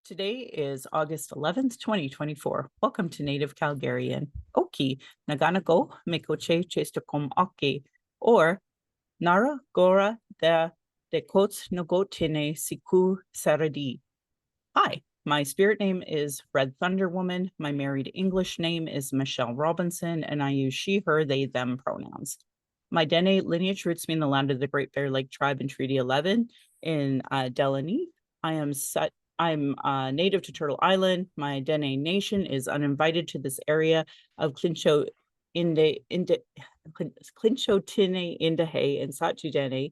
Today is August 11th, 2024. Welcome to Native Calgarian. Oki, Naganako, Mikoche, Chestakom Oki, or Nara Gora de Kots Nogotine Siku Saradi. Hi, my spirit name is Red Thunder Woman. My married English name is Michelle Robinson, and I use she, her, they, them pronouns. My Dene lineage roots me in the land of the Great Bear Lake Tribe in Treaty 11 in Delaney. I'm native to Turtle Island. My Dene Nation is uninvited to this area of Clincho Tine Indahe and Satu Dene,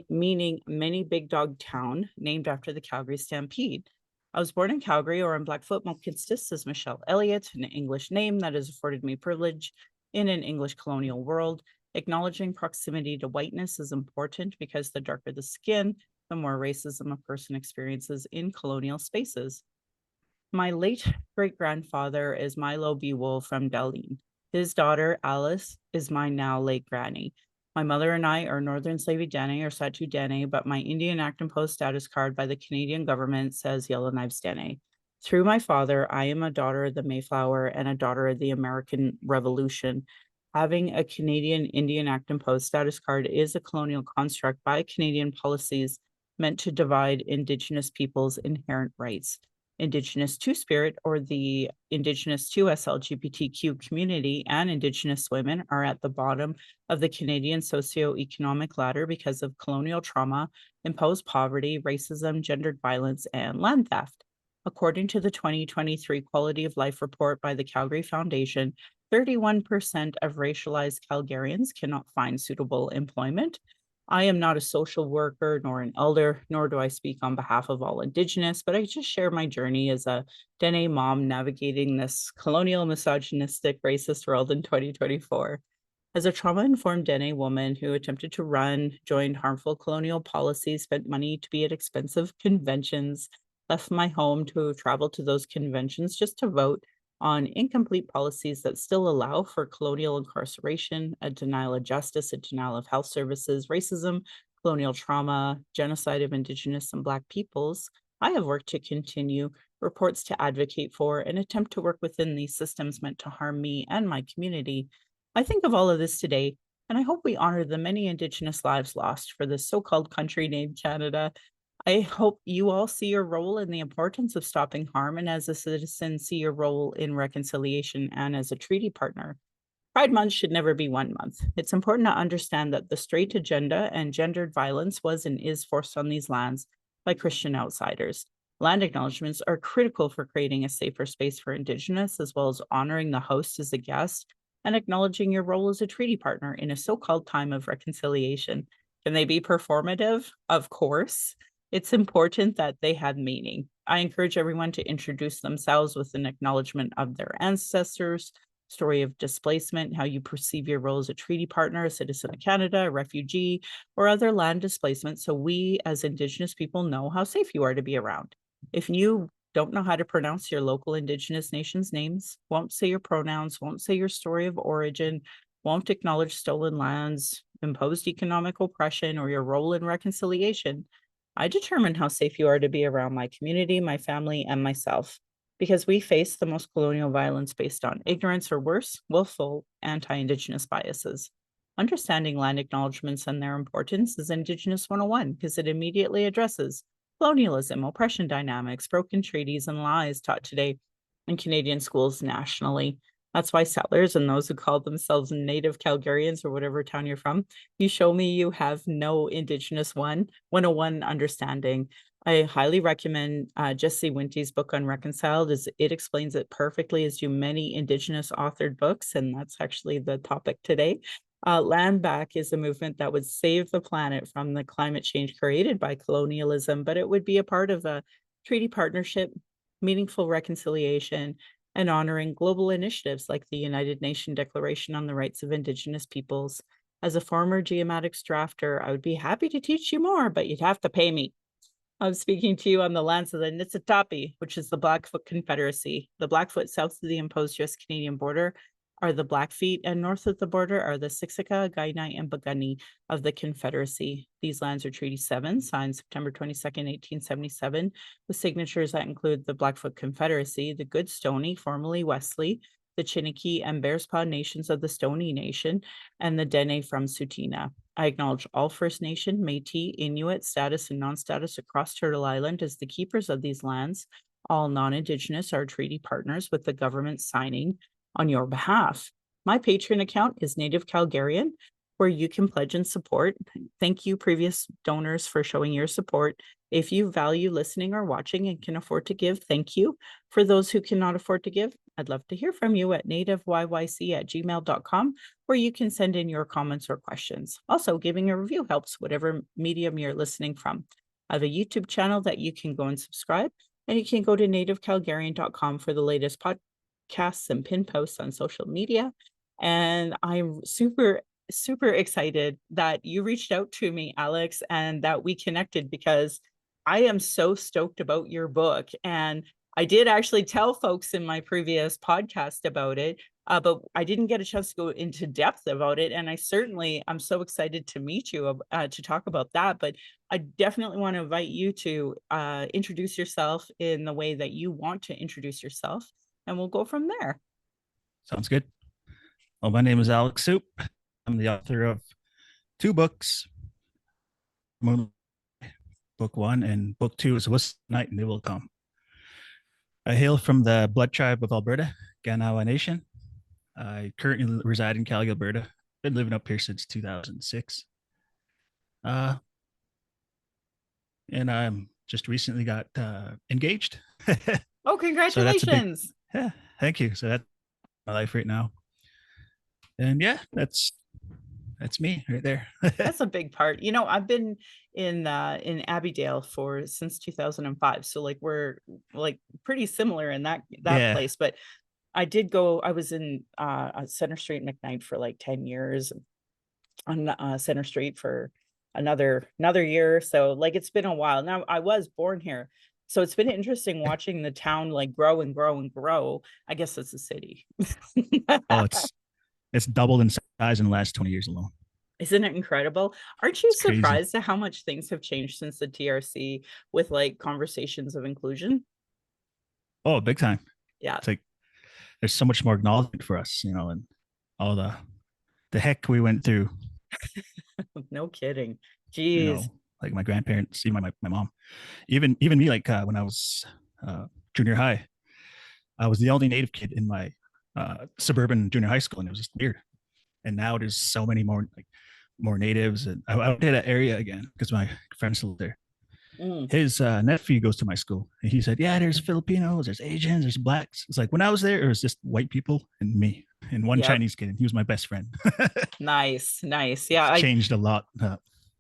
meaning many big dog town, named after the Calgary Stampede. I was born in Calgary, or in Blackfoot, Mohkinstsis, as Michelle Elliott, an English name that has afforded me privilege in an English colonial world. Acknowledging proximity to whiteness is important because the darker the skin, the more racism a person experiences in colonial spaces. My late great-grandfather is Milo B. Wool from Deline. His daughter, Alice, is my now late granny. My mother and I are Northern Slavey Dene or Satu Dene, but my Indian Act and Post status card by the Canadian government says Yellowknives Dene. Through my father, I am a daughter of the Mayflower and a daughter of the American Revolution. Having a Canadian Indian Act and Post status card is a colonial construct by Canadian policies meant to divide Indigenous peoples' inherent rights. Indigenous Two-Spirit, or the Indigenous 2S LGBTQ community, and Indigenous women are at the bottom of the Canadian socioeconomic ladder because of colonial trauma, imposed poverty, racism, gendered violence, and land theft. According to the 2023 Quality of Life Report by the Calgary Foundation, 31% of racialized Calgarians cannot find suitable employment. I am not a social worker nor an elder, nor do I speak on behalf of all Indigenous, but I just share my journey as a Dene mom navigating this colonial, misogynistic, racist world in 2024. As a trauma-informed Dene woman who attempted to run, joined harmful colonial policies, spent money to be at expensive conventions, left my home to travel to those conventions just to vote on incomplete policies that still allow for colonial incarceration, a denial of justice, a denial of health services, racism, colonial trauma, genocide of Indigenous and Black peoples, I have worked to continue reports to advocate for and attempt to work within these systems meant to harm me and my community. I think of all of this today, and I hope we honor the many Indigenous lives lost for this so-called country named Canada. I hope you all see your role in the importance of stopping harm, and as a citizen, see your role in reconciliation and as a treaty partner. Pride Month should never be 1 month. It's important to understand that the straight agenda and gendered violence was and is forced on these lands by Christian outsiders. Land acknowledgements are critical for creating a safer space for Indigenous, as well as honoring the host as a guest and acknowledging your role as a treaty partner in a so-called time of reconciliation. Can they be performative? Of course. It's important that they have meaning. I encourage everyone to introduce themselves with an acknowledgement of their ancestors, story of displacement, how you perceive your role as a treaty partner, a citizen of Canada, a refugee, or other land displacement, so we as Indigenous people know how safe you are to be around. If you don't know how to pronounce your local Indigenous nations' names, won't say your pronouns, won't say your story of origin, won't acknowledge stolen lands, imposed economic oppression, or your role in reconciliation, I determine how safe you are to be around my community, my family, and myself, because we face the most colonial violence based on ignorance or worse, willful anti-Indigenous biases. Understanding land acknowledgements and their importance is Indigenous 101 because it immediately addresses colonialism, oppression dynamics, broken treaties, and lies taught today in Canadian schools nationally. That's why settlers and those who call themselves Native Calgarians or whatever town you're from, you show me you have no Indigenous 101 understanding. I highly recommend Jesse Winty's book Unreconciled, as it explains it perfectly, as do many Indigenous authored books, and that's actually the topic today. Land Back is a movement that would save the planet from the climate change created by colonialism, but it would be a part of a treaty partnership, meaningful reconciliation, and honoring global initiatives like the United Nations Declaration on the Rights of Indigenous Peoples. As a former geomatics drafter, I would be happy to teach you more, but you'd have to pay me. I'm speaking to you on the lands of the Niitsitapi, which is the Blackfoot Confederacy. The Blackfoot south of the imposed US-Canadian border are the Blackfeet, and north of the border are the Siksika, Kainai, and Piikani of the Confederacy. These lands are Treaty 7, signed September 22nd, 1877, with signatures that include the Blackfoot Confederacy, the Goodstoney, formerly Wesley, the Chiniki and Bearspaw nations of the Stoney Nation, and the Dene from Tsuut'ina. I acknowledge all First Nation, Métis, Inuit, status, and non-status across Turtle Island as the keepers of these lands. All non-Indigenous are treaty partners with the government signing on your behalf. My Patreon account is Native Calgarian, where you can pledge and support. Thank you, previous donors, for showing your support. If you value listening or watching and can afford to give, thank you. For those who cannot afford to give, I'd love to hear from you at nativeyyc@gmail.com, where you can send in your comments or questions. Also, giving a review helps, whatever medium you're listening from. I have a YouTube channel that you can go and subscribe, and you can go to nativecalgarian.com for the latest podcasts and pin posts on social media. And I'm super excited that you reached out to me, Alex, and that we connected, because I am so stoked about your book. And I did actually tell folks in my previous podcast about it, but I didn't get a chance to go into depth about it. And I'm so excited to meet you to talk about that. But I definitely want to invite you to introduce yourself in the way that you want to introduce yourself, and we'll go from there. Sounds good. Well, my name is Alex Soop. I'm the author of 2 books. Book 1 and book 2 is What's Night and They Will Come. I hail from the Blood Tribe of Alberta, Ganawa Nation. I currently reside in Calgary, Alberta. Been living up here since 2006. And I'm just recently got engaged. Oh, congratulations. Yeah, thank you. So that's my life right now. And yeah, that's me right there. That's a big part. I've been in Abbeydale since 2005. So like we're like pretty similar in that Yeah. place. But I was in Center Street McKnight for like 10 years, on Center Street for another year. So like it's been a while. Now I was born here. So it's been interesting watching the town like grow and grow and grow. I guess it's a city. Oh, it's doubled in size in the last 20 years alone. Isn't it incredible? Aren't you It's crazy. surprised at how much things have changed since the TRC with like conversations of inclusion? Oh, big time. Yeah. It's like there's so much more acknowledgement for us, and all the heck we went through. No kidding. Jeez. Like my grandparents, even my mom, even me, like when I was junior high, I was the only Native kid in my suburban junior high school, and it was just weird. And now there's so many more natives, and I went to that area again because my friends live there. His nephew goes to my school, and he said, "Yeah, there's Filipinos, there's Asians, there's blacks." It's like when I was there, it was just white people and me and one Chinese kid, and he was my best friend. Nice. Yeah, it's changed a lot.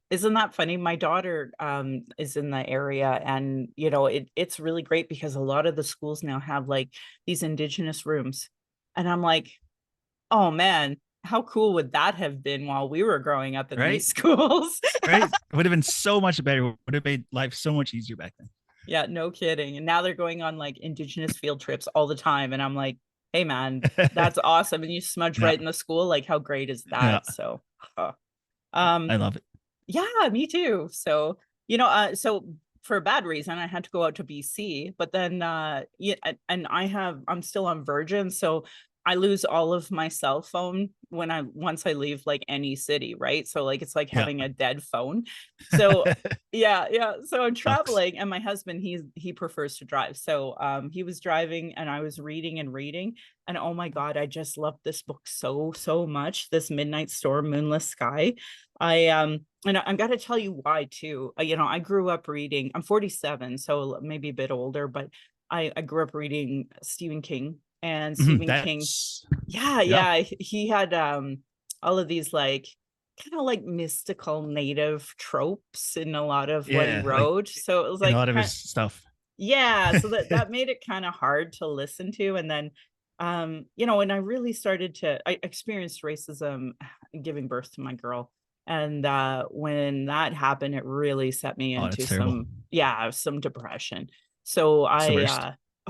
Isn't that funny? My daughter is in the area, and it's really great because a lot of the schools now have like these Indigenous rooms, and I'm like, oh man, how cool would that have been while we were growing up in these schools? Right? It would have been so much better. It would have made life so much easier back then. Yeah, no kidding. And now they're going on like Indigenous field trips all the time. And I'm like, hey man, that's awesome. And you smudge right in the school. Like, how great is that? Yeah. So I love it. Yeah, me too. So, so for a bad reason, I had to go out to BC, but then yeah, and I'm still on Virgin. So I lose all of my cell phone once I leave like any city, right? So like it's like having a dead phone. So yeah. So I'm traveling, and my husband, he prefers to drive. So he was driving, and I was reading, and oh my God, I just loved this book so much. This Midnight Storm, Moonless Sky. And I'm gonna tell you why too. I grew up reading. I'm 47, so maybe a bit older, but I grew up reading Stephen King. And Stephen King, he had all of these like kind of like mystical native tropes in a lot of what he wrote. So it was like a lot of his stuff. Yeah, so that made it kind of hard to listen to. And then when I really I experienced racism giving birth to my girl. And when that happened, it really set me into some depression. So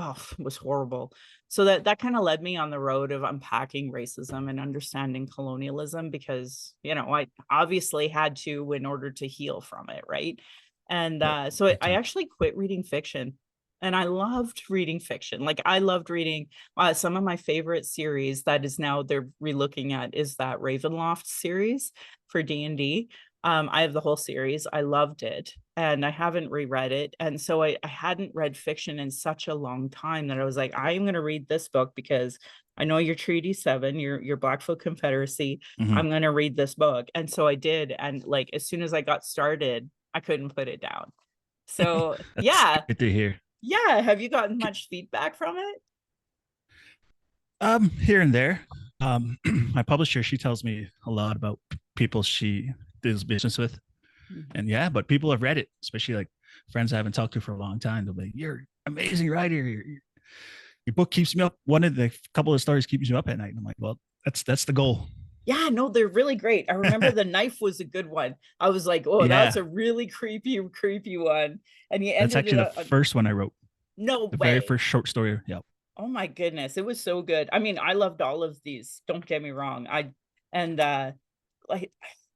oh, it was horrible. So that kind of led me on the road of unpacking racism and understanding colonialism, because, I obviously had to in order to heal from it, right? And Yep, so I big time. actually quit reading fiction. And I loved reading fiction. Like, I loved reading some of my favorite series that is now they're relooking at is that Ravenloft series for D&D. I have the whole series. I loved it, and I haven't reread it. And so I hadn't read fiction in such a long time that I was like, I am going to read this book because I know your Treaty 7, your Blackfoot Confederacy. Hmm. I'm going to read this book. And so I did. And like, as soon as I got started, I couldn't put it down. So That's yeah, good to hear. yeah. Have you gotten much feedback from it? Here and there. My publisher, she tells me a lot about people she does business with. Mhm. And yeah, but people have read it, especially like friends I haven't talked to for a long time. They'll be like, "You're an amazing writer. Your book keeps me up. One of the couple of stories keeps me up at night." And I'm like, well, that's the goal. Yeah, no, they're really great. I remember the knife was a good one. I was like, oh, that's Yeah, a really creepy one. And you that's ended it actually the up, first one I wrote. no The very way. first short story. Yeah. Oh my goodness, it was so good. I mean, I loved all of these. Don't get me wrong. And like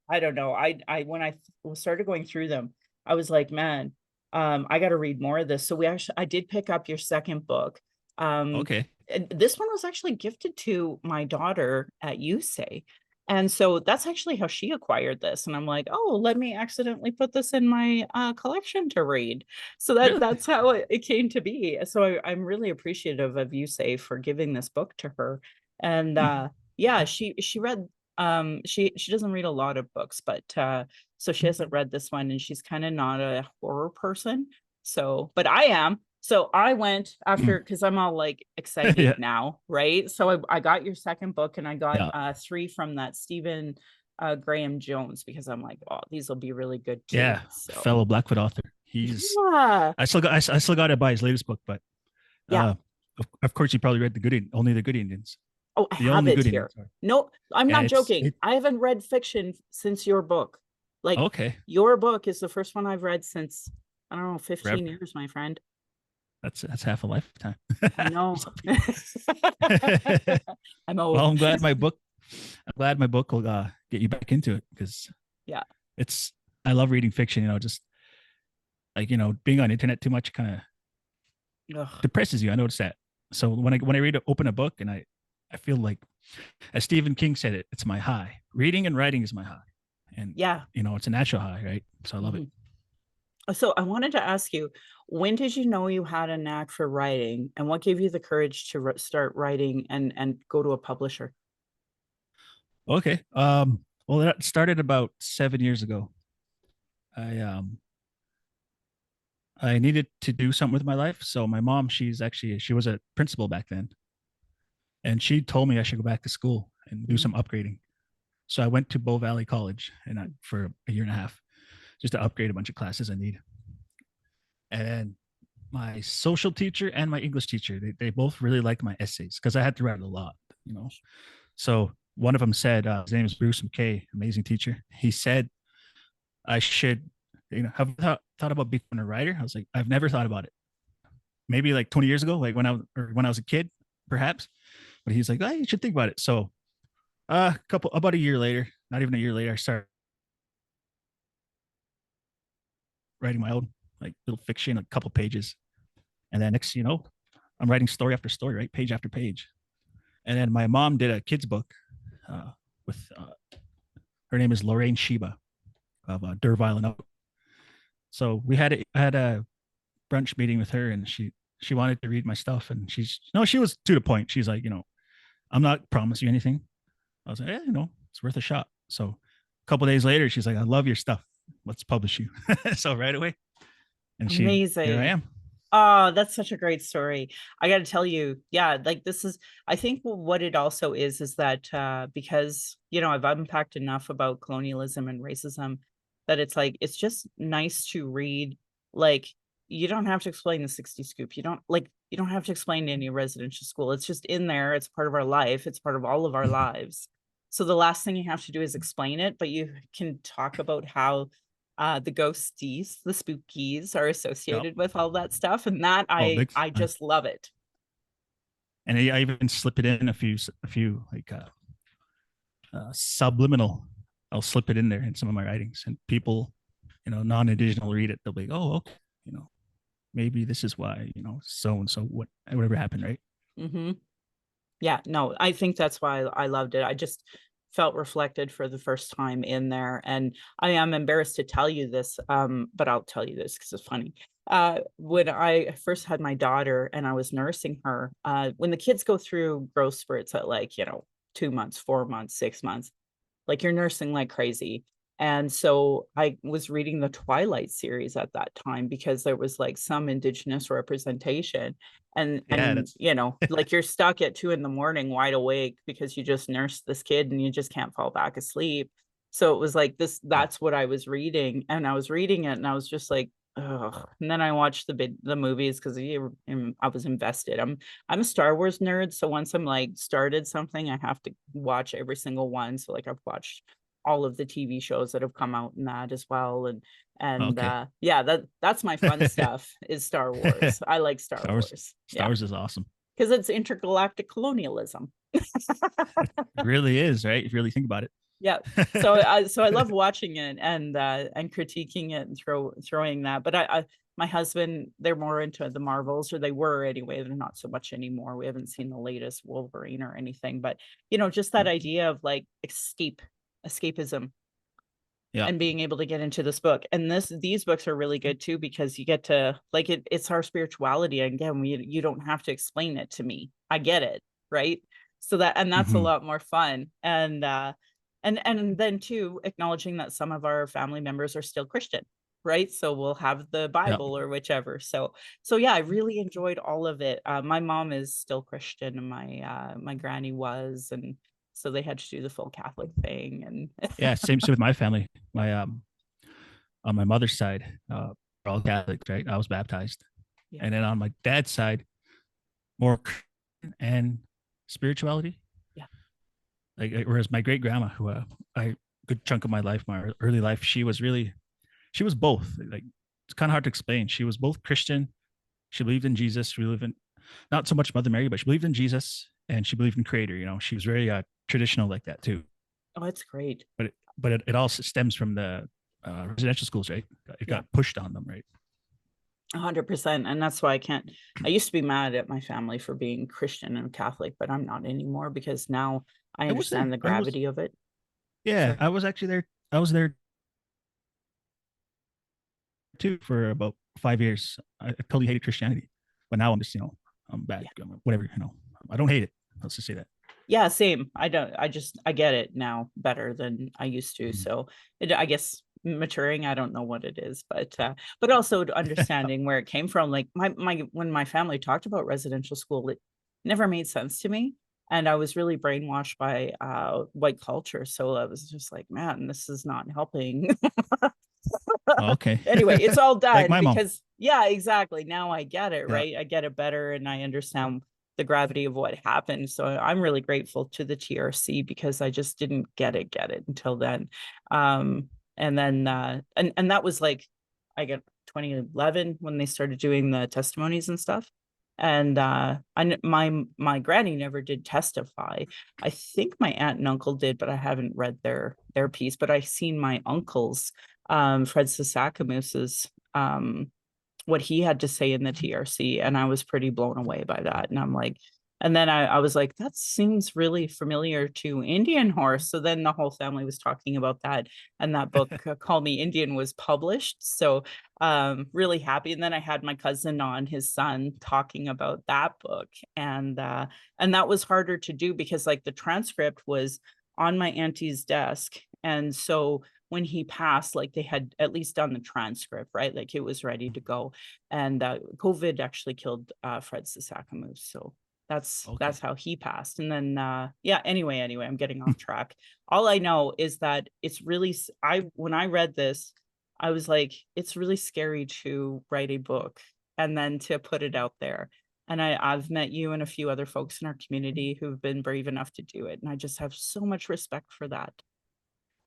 I don't know. I when I started going through them, I was like, man, I got to read more of this. So I did pick up your second book. Okay. And this one was actually gifted to my daughter at USay. And so that's actually how she acquired this. And I'm like, oh, let me accidentally put this in my collection to read. So Really? that's how it came to be. So I'm really appreciative of USay for giving this book to her. And Hmm. yeah, Okay. she read she doesn't read a lot of books, but so she hasn't read this one, and she's kind of not a horror person. So, but I am. So I went after, because I'm all like excited Yeah. now, right? So I got your second book, and I got Yeah. three from that Stephen Graham Jones, because I'm like, oh, these will be really good too. Yeah. So Fellow Blackfoot author. He's yeah, I still got to buy his latest book, but yeah. of course you probably read only the Good Indians. Oh, I The have only it Good here. Indians. Sorry. No, I'm Yeah, not joking. I haven't read fiction since your book. Like, okay. your book is the first one I've read since, I don't know, 15 Forever. years, my friend. That's half a lifetime. I know. Some people. I'm Well, old. I'm glad my book will get you back into it because Yeah. it's I love reading fiction. Just like being on internet too much kind of Ugh. depresses you. I notice that. So when I open a book and I feel like, as Stephen King said it, it's my high. Reading and writing is my high, and Yeah. it's a natural high, right? So I love it. Mhm. So I wanted to ask you, when did you know you had a knack for writing, and what gave you the courage to start writing and go to a publisher? Okay. Well, that started about 7 years ago. I I needed to do something with my life. So my mom, she was a principal back then, and she told me I should go back to school and do Mhm. some upgrading. So I went to Bow Valley College for a year and a half just to upgrade a bunch of classes I need. And my social teacher and my English teacher, they both really liked my essays because I had to write a lot, you know. So one of them said, his name is Bruce McKay, amazing teacher. He said I should, have thought about becoming a writer. I was like, I've never thought about it. Maybe like 20 years ago, like when I was a kid, perhaps. But he's like, oh, you should think about it. So about a year later, not even a year later, I started writing my own like little fiction, a couple pages. And then next, I'm writing story after story, right? Page after page. And then my mom did a kid's book with her name is Lorraine Sheba of Dervile and Oak. So I had a brunch meeting with her, and she wanted to read my stuff, and she was to the point. She's like, I'm not promising you anything. I was like, yeah, it's worth a shot. So a couple days later, she's like, I love your stuff. Let's publish you. So right away, and here I Amazing. am. Oh, that's such a great story. I got to tell you, yeah, like this is, I think what it also is that because, I've unpacked enough about colonialism and racism that it's like, it's just nice to read. Like, you don't have to explain the 60 scoop. You don't have to explain any residential school. It's just in there. It's part of our life. It's part of all of our lives. So the last thing you have to do is explain it, but you can talk about how the ghosties, the spookies are Yep. associated with all that stuff, and that Oh, big I time. just love it. And I even slip it in a few like subliminal. I'll slip it in there in some of my writings, and people, non-indigenous read it. They'll be like, "Oh, okay, you know, maybe this is why, so and so whatever happened, right?" Hmm. Yeah, no, I think that's why I loved it. I just felt reflected for the first time in there. And I am embarrassed to tell you this, but I'll tell you this because it's funny. When I first had my daughter and I was nursing her, when the kids go through growth spurts at like, 2 months, 4 months, 6 months, like you're nursing like crazy. And so I was reading the Twilight series at that time because there was like some indigenous representation. And Yeah, like you're stuck at 2 in the morning wide awake because you just nursed this kid and you just can't fall back asleep. So it was like this, yeah, that's what I was reading. And I was reading it and I was just like, oh. And then I watched the movies because I was invested. I'm a Star Wars nerd, so once I'm like started something, I have to watch every single one. So like I've watched all of the TV shows that have come out in that as well. And okay. yeah, that's my fun stuff is Star Wars. I like Star Star Wars, Wars. Star Yeah, Wars is awesome. because it's intergalactic colonialism. It really is, right? If you really think about Yeah. So I love watching it and critiquing it and throwing that. But my husband, they're more into the Marvels, or they were anyway. They're not so much anymore. We haven't seen the latest Wolverine or anything, but just that it. idea of like escapism Yeah. and being able to get into this book. And these books are really good too because you get to like it's our spirituality. And again, you don't have to explain it to me. I get it, right? So that's a Mm-hmm. lot more fun. And then too, acknowledging that some of our family members are still Christian, right? So we'll have the Yeah. Bible or whichever. So yeah, I really enjoyed all of it. My mom is still Christian, and my granny was, and so they had to do the full Catholic thing. And Yeah. Same with my family. My on my mother's side, we're all Catholics, right? I was baptized, yeah, and then on my dad's side, more and spirituality. yeah. Like whereas my great grandma, who I good chunk of my life, my early life, she was both. Like it's kind of hard to explain. She was both Christian. She believed in Jesus. She believed in not so much Mother Mary, but she believed in Jesus and she believed in Creator. She was very traditional like that too. Oh, it's great. But it all stems from the residential schools, right? It Yeah, got pushed on them, right? 100%. And that's why I used to be mad at my family for being Christian and Catholic, but I'm not anymore because now I I was there. understand the I was gravity of it. Yeah, Sorry. I was actually there. I was there too for about 5 years. I totally hated Christianity, but now I'm just I'm back. Yeah. Whatever. I don't hate it. Let's just say that. Yeah, same. I get it now better than I used to. Mhm. So I guess maturing, I don't know what it is, but also understanding where it came from. Like my when my family talked about residential school, it never made sense to me. And I was really brainwashed by white culture. So I was just like, man, this is not helping. Oh, okay. Anyway, it's all Like done my mom. because yeah, exactly. Now I get it, Yeah. right? I get it better and I understand the gravity of what happened. So I'm really grateful to the TRC because I just didn't get it until then. And then and that was like I get 2011 when they started doing the testimonies and stuff. And my granny never did testify. I think my aunt and uncle did, but I haven't read their piece. But I've seen my uncles, Fred Sisakamoos's what he had to say in the TRC, and I was pretty blown away by that. And I'm like, and then I was like, that seems really familiar to Indian Horse. So then the whole family was talking about that, and that book, Call Me Indian, was published. So really happy. And then I had my cousin on, his son, talking about that book, and that was harder to do because like the transcript was on my auntie's desk, and so when he passed, like they had at least done the transcript, right? Like it was ready to go. And COVID actually killed Fred Sisakamoose. So that's Okay. how he passed. And then yeah, anyway, I'm getting off track. All I know is that it's really when I read this, I was like, it's really scary to write a book and then to put it out there. And I've met you and a few other folks in our community who've been brave enough to do it. And I just have so much respect for that.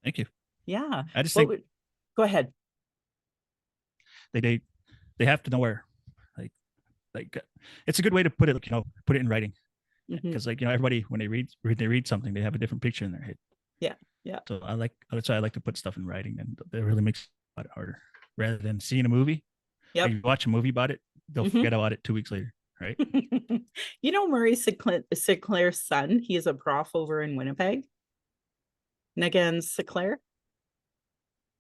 Thank you. Yeah. I just What think would Go ahead. they they they have to know where, like like it's a good way to put it. Put it in writing. Hmm. because like everybody when they read something, they have a different picture in their head. Yeah. Yeah. So that's why I like to put stuff in writing, and that really makes it a lot harder rather than seeing a movie. Like Yep. you watch a movie about it, they'll Hmm. forget about it 2 weeks later, right? You know Murray Sinclair's son? He's a prof over in Winnipeg. Nagin Sinclair.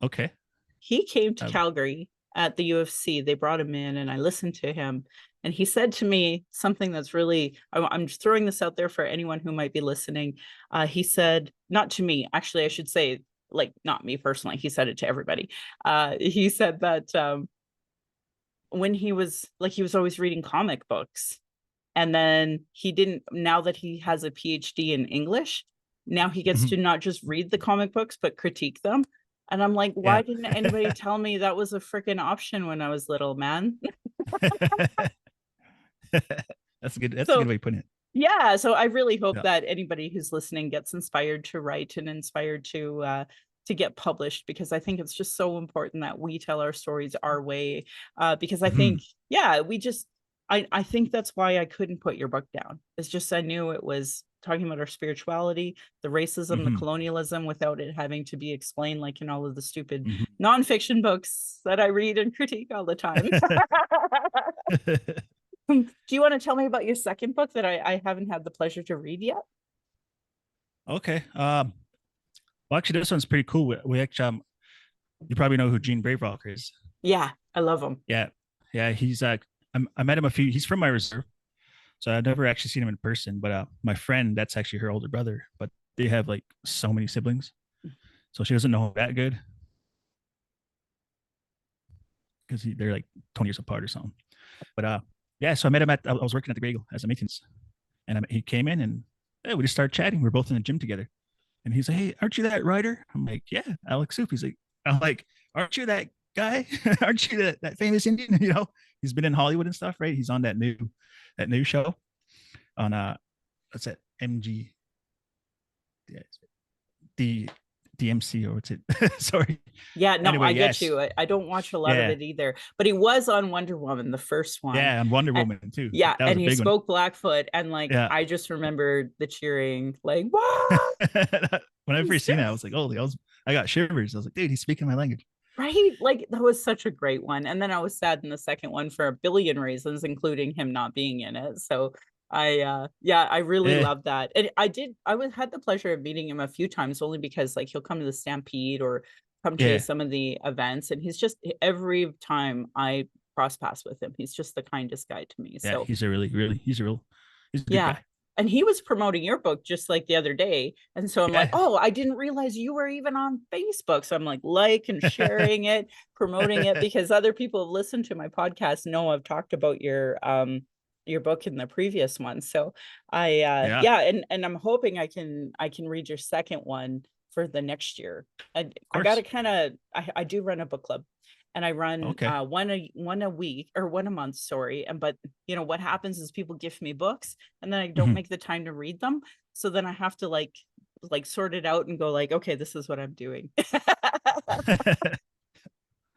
Okay. He came to Uh, Calgary at the UFC. They brought him in, and I listened to him. And he said to me something that's really, I'm just throwing this out there for anyone who might be listening. He said, not to me, actually, I should say, like, not me personally. He said it to everybody. He said that when he was always reading comic books. And then he didn't, now that he has a PhD in English, now he gets to mhm. not just read the comic books, but critique them. And I'm like, Yeah. why didn't anybody tell me that was a freaking option when I was little, man? That's a good. That's a good So way of putting it. yeah, so I really hope Yeah. that anybody who's listening gets inspired to write and inspired to get published, because I think it's just so important that we tell our stories our way. Because I Mhm. think, yeah, I think that's why I couldn't put your book down. It's just I knew it was talking about our spirituality, the racism, the Mhm. colonialism, without it having to be explained like in all of the stupid Mhm. nonfiction books that I read and critique all the time. Do you want to tell me about your second book that I haven't had the pleasure to read yet? Okay. Well, actually, this one's pretty cool. We actually, you probably know who Gene Bravewalker is. Yeah, I love them. Yeah, yeah. I met him a few. He's from my reserve, so I've never actually seen him in person. But my friend, that's actually her older brother. But they have like so many siblings, so she doesn't know him that good because they're like 20 years apart or something. But yeah. So I met him I was working at the Bagel as a maintenance, and he came in and hey, we just started chatting. We are both in the gym together. And he's like, "Hey, aren't you that writer?" I'm like, "Yeah, Alex Soop." I'm like, "Aren't you that guy? Aren't you that famous Indian?" He's been in Hollywood and stuff, right? He's on that new show on what's that MG the DMC or what's it? Sorry. Yeah, no, Anyway, I get yes, you. I don't watch a lot of yeah, it either, but he was on Wonder Woman, the first one. yeah, and Wonder And, Woman too. yeah, That was and a he big one. spoke Blackfoot, and like Yeah. I just remembered the cheering, like, what? When I He's first seen it, I just was like, "Holy!" I got shivers. I was like, "Dude, he's speaking my language." right. Like that was such a great one. And then I was sad in the second one for a billion reasons, including him not being in it. So yeah, I really Yeah. love that. And I was had the pleasure of meeting him a few times, only because like he'll come to the Stampede or come to Yeah. some of the events, and he's just every time I cross paths with him, he's just the kindest guy to me. Yeah. So He's a good yeah. guy. And he was promoting your book just like the other day. And so I'm like, Yeah. oh, I didn't realize you were even on Facebook. So I'm like and sharing it, promoting it, because other people have listened to my podcast know I've talked about your book in the previous one. So Yeah. Of yeah, and I'm hoping I can read your second one for the next year. I gotta course. kind of I do run a book club, and I run Okay. one a week or one a month, sorry. And but what happens is people gift me books, and then I don't Mhm. make the time to read them. So then I have to like sort it out and go like, okay, this is what I'm doing.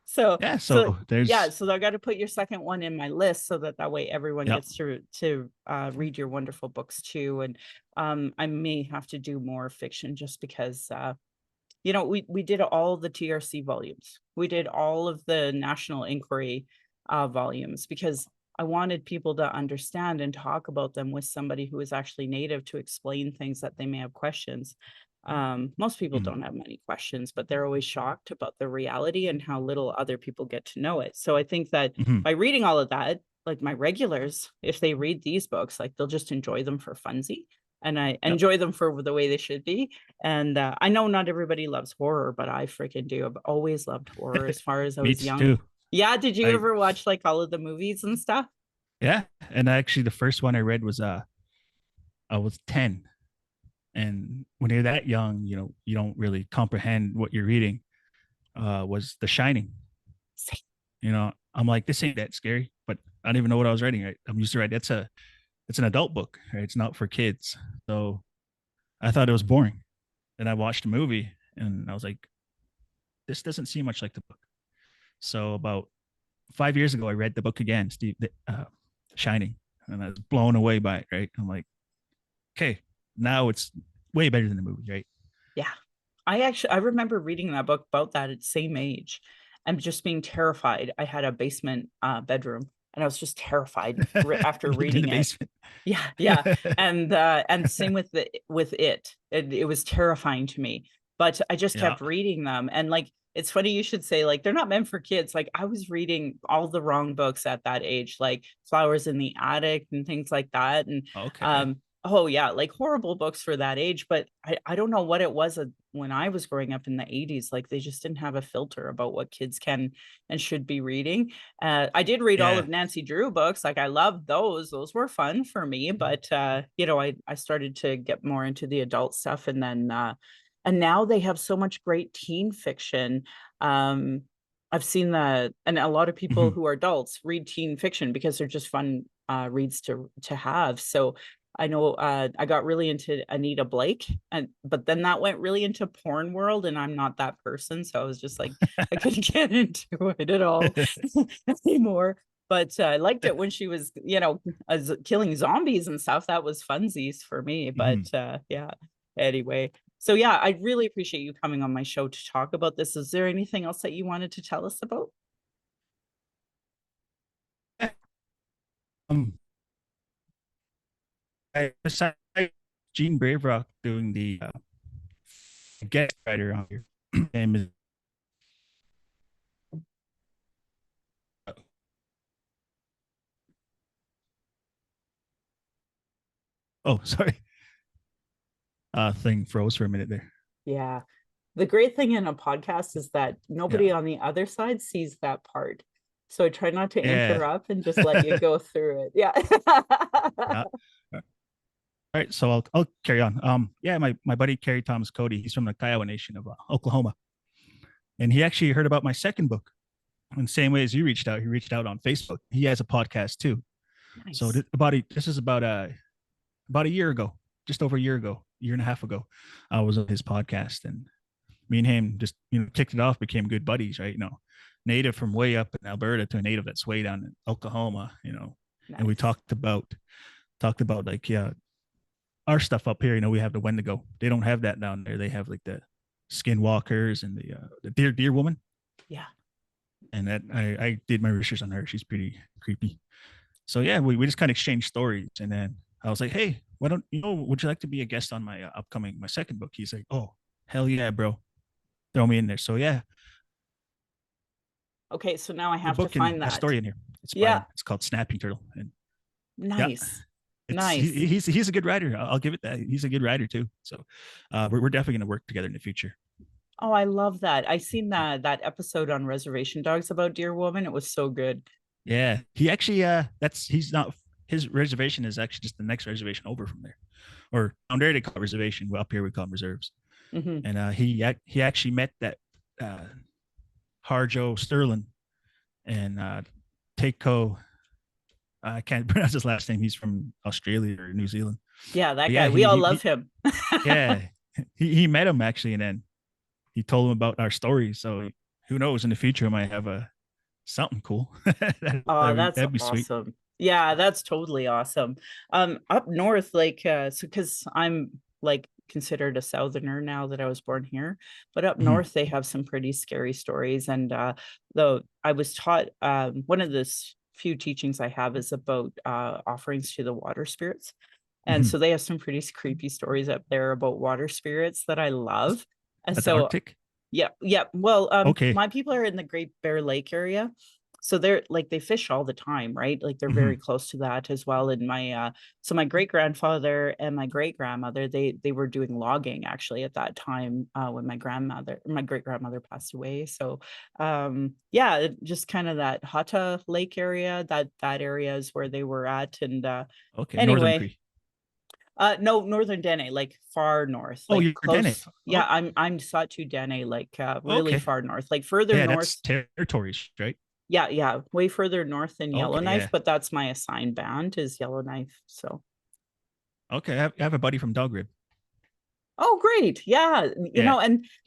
so Yeah. so So yeah, there's, so I got to put your second one in my list so that way everyone yeah. gets to read your wonderful books too. And I may have to do more fiction just because we did all the TRC volumes. We did all of the National Inquiry volumes because I wanted people to understand and talk about them with somebody who is actually native to explain things that they may have questions. Most people Mhm. don't have many questions, but they're always shocked about the reality and how little other people get to know it. So I think that Mhm. by reading all of that, like my regulars, if they read these books, like they'll just enjoy them for funsy, and I Yeah. enjoy them for the way they should be. And I know not everybody loves horror, but I freaking do. I've always loved horror as far as I Me was young. too. Yeah, did you I ever watch like all of the movies and stuff? Yeah. And actually, the first one I read was I was 10, and when you're that young, you don't really comprehend what you're reading. Was The Shining. I'm like, this ain't that scary, but I don't even know what I was writing. Right, I'm used to write. It's an adult book, right? It's not for kids, so I thought it was boring. Then I watched the movie, and I was like, this doesn't seem much like the book. So about 5 years ago, I read the book again, Shining, and I was blown away by it. Right, I'm like, okay, now it's way better than the movie, right? Yeah. I remember reading that book about that at same age and just being terrified. I had a basement bedroom and I was just terrified after Lived in the reading it. basement. Yeah, yeah. And same with it. It was terrifying to me. But I just Yeah. kept reading them. And like it's funny you should say like they're not meant for kids. Like I was reading all the wrong books at that age, like Flowers in the Attic and things like that. And Okay. oh yeah, like horrible books for that age, but I don't know what it was when I was growing up in the 80s, like they just didn't have a filter about what kids can and should be reading. I did read all Yeah. of Nancy Drew books, like I loved those. Those were fun for me, but you know, I started to get more into the adult stuff and now they have so much great teen fiction. Um I've seen that, and a lot of people Mhm. who are adults read teen fiction because they're just fun reads to have. So I know I got really into Anita Blake, and but then that went really into porn world, and I'm not that person, so I was just like I couldn't get into it at all anymore. But I liked it when she was, you know, killing zombies and stuff. That was funsies for me. Mhm. But yeah. Anyway, so yeah, I really appreciate you coming on my show to talk about this. Is there anything else that you wanted to tell us about? um, besides Gene Braverock doing the guest writer on here, name is oh sorry, thing froze for a minute there. Yeah. The great thing in a podcast is that Yeah. nobody on the other side sees that part. So I try not to Yeah. interrupt and just let you go through it. Yeah. Yeah. All right, so I'll carry on. Yeah, my buddy Kerry Thomas Cody, he's from the Kiowa Nation of Oklahoma, and he actually heard about my second book. In the same way as you reached out, he reached out on Facebook. He has a podcast too. So Nice. this is about a year ago, just over a year ago, year and a half ago. I was on his podcast, and me and him just kicked it off, became good buddies, right? Native from way up in Alberta to a native that's way down in Oklahoma, and we Nice. talked about like our stuff up here. We have the Wendigo. They don't have that down there. They have like the skinwalkers and the deer woman. Yeah. And that I did my research on her. She's pretty creepy. So yeah, we just kind of exchanged stories, and then I was like, hey, why don't would you like to be a guest on my upcoming my second book? He's like, oh, hell yeah, bro, throw me in there. So yeah, Okay, so now I the have to book and find a that. story in here. It's by Yeah. him. It's called Snapping Turtle, and yeah, Nice. it's Nice. he's a good writer. I'll give it that. He's a good writer too. So we're definitely going to work together in the future. Oh, I love that. I seen that episode on Reservation Dogs about Dear Woman. It was so good. Yeah, he actually that's he's not his reservation is actually just the next reservation over from there, or down there they call it reservation. Well, up here we call them reserves. Hmm. And he actually met that uh, Harjo Sterling and Takeo. I can't pronounce his last name. He's from Australia or New Zealand. Yeah, that But guy. yeah, We all love him. yeah he met him actually, and then he told him about our story. So who knows, in the future, I might have a something cool. Oh, that's That'd be sweet. awesome. Yeah, that's totally awesome. Up north, like, so because I'm like considered a southerner now that I was born here, but up Mhm. north they have some pretty scary stories. And though I was taught, one of the few teachings I have is about offerings to the water spirits. And Mhm. so they have some pretty creepy stories up there about water spirits that I love. And At the so Arctic. yeah, yeah. Well, Okay. my people are in the Great Bear Lake area. So they're like they fish all the time, right? Like they're very Mhm. close to that as well. And so my great grandfather and my great grandmother, they were doing logging actually at that time when my great grandmother passed away. So yeah, just kind of that Hata Lake area, that area is where they were at. And Okay. Northern anyway, Cree. no, Northern Dene, like far north, Oh, like you're Dene. close. Yeah, Oh, I'm Satu Dene, like really okay. far north, like further Yeah, north. that's territories, right? Yeah, yeah, way further north than Okay. Yellowknife, Yeah. but that's my assigned band is Yellowknife. So, Okay. I have a buddy from Dogrib. oh, great, yeah, Yeah.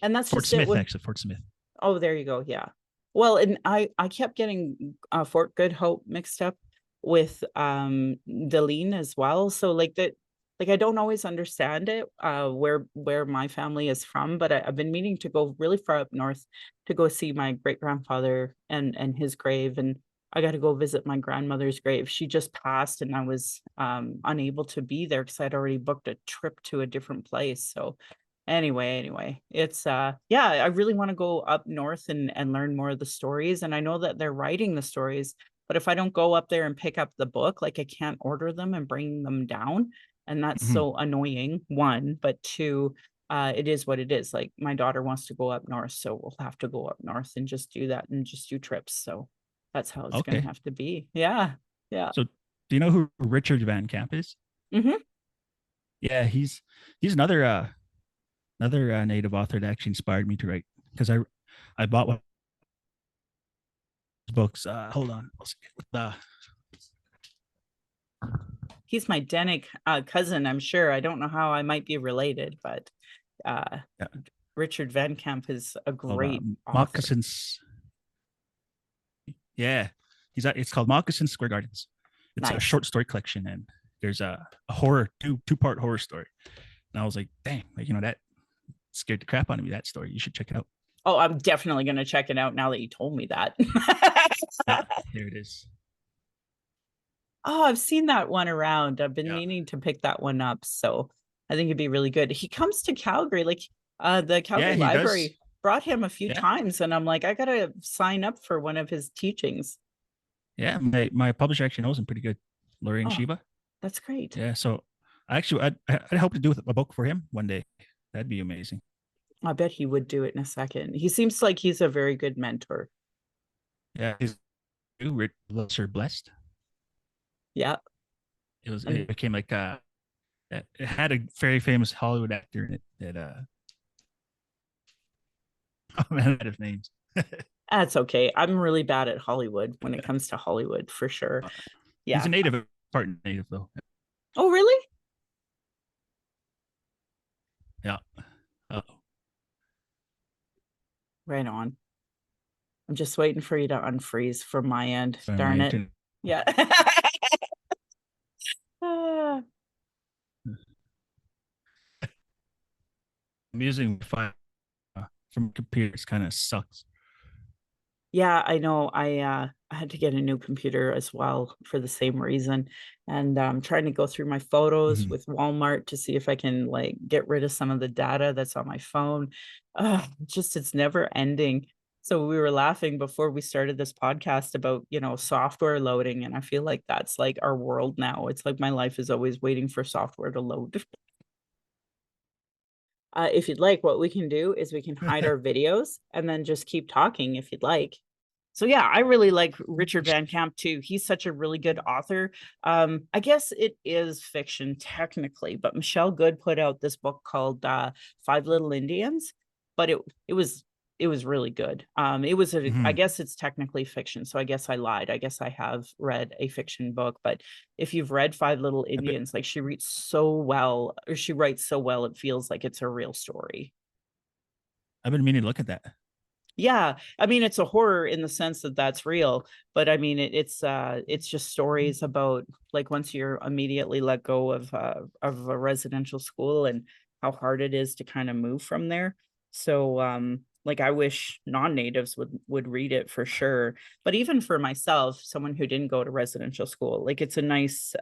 and that's Fort just it Smith, with. actually. Fort Smith. Oh, there you go. Yeah. Well, and I kept getting Fort Good Hope mixed up with Deline as well. So like that like I don't always understand it, where my family is from, but I've been meaning to go really far up north to go see my great grandfather and his grave, and I got to go visit my grandmother's grave. She just passed, and I was unable to be there because I'd already booked a trip to a different place. So anyway, it's yeah, I really want to go up north and learn more of the stories. And I know that they're writing the stories, but if I don't go up there and pick up the book, like I can't order them and bring them down. And that's Mhm. so annoying, one, but two, it is what it is. Like my daughter wants to go up north, so we'll have to go up north and just do that and just do trips. So that's how it's gonna Okay. have to be. Yeah. Yeah. So, do you know who Richard Van Camp is? Hmm. Yeah, he's another native author that actually inspired me to write because I bought one of his books. Hold on, He's my Denic cousin, I'm sure. I don't know how I might be related, but uh yeah, Richard Van Camp is a called great author. Moccasins. Yeah, it's called Moccasins Square Gardens. It's a Nice. short story collection, and there's a horror two-part horror story. And I was like, dang, like that scared the crap out of me. That story, you should check it out. Oh, I'm definitely gonna check it out now that you told me that. Yeah, here it is. Oh, I've seen that one around. I've been Yeah, meaning to pick that one up, so I think it'd be really good. He comes to Calgary, like, the yeah, Calgary he does. Library brought him a few Yeah, times, and I'm like, "I gotta sign up for one of his teachings." yeah. My publisher actually knows him pretty good, Lori and Oh, Shiva. that's great. Yeah, so I'd hope to do a book for him one day. That'd be amazing. I bet he would do it in a second. He seems like he's a very good mentor. Yeah, his Rich are blessed. Yeah, It and became like it had a very famous Hollywood actor in it that I'm out of names. that's okay. I'm really bad at Hollywood when it comes to Hollywood, for sure. He's a Yeah. native, part native though. Oh, really? Yeah. Oh, Right on. I'm just waiting for you to unfreeze from my end. sorry, my Darn it. internet. Yeah. Ah. I'm using file from computers kind of sucks. Yeah, I know. I had to get a new computer as well for the same reason. And I'm trying to go through my photos Mhm. with Walmart to see if I can like get rid of some of the data that's on my phone. Just it's never ending. So we were laughing before we started this podcast about, software loading. And I feel like that's like our world now. It's like my life is always waiting for software to load. If you'd like, what we can do is we can hide our videos and then just keep talking if you'd like. So yeah, I really like Richard Van Camp too. He's such a really good author. I guess it is fiction technically, but Michelle Good put out this book called Five Little Indians, but it was really good. I Mhm. guess it's technically fiction, so I guess I lied. I guess I have read a fiction book, but if you've read Five Little I've been, Indians, like she reads so well, or she writes so well, it feels like it's a real story. I've been meaning to look at that. Yeah, I mean, it's a horror in the sense that that's real, but I mean, it's just stories about like once you're immediately let go of a residential school and how hard it is to kind of move from there. So, like I wish non-natives would read it for sure. But even for myself, someone who didn't go to residential school, like it's a nice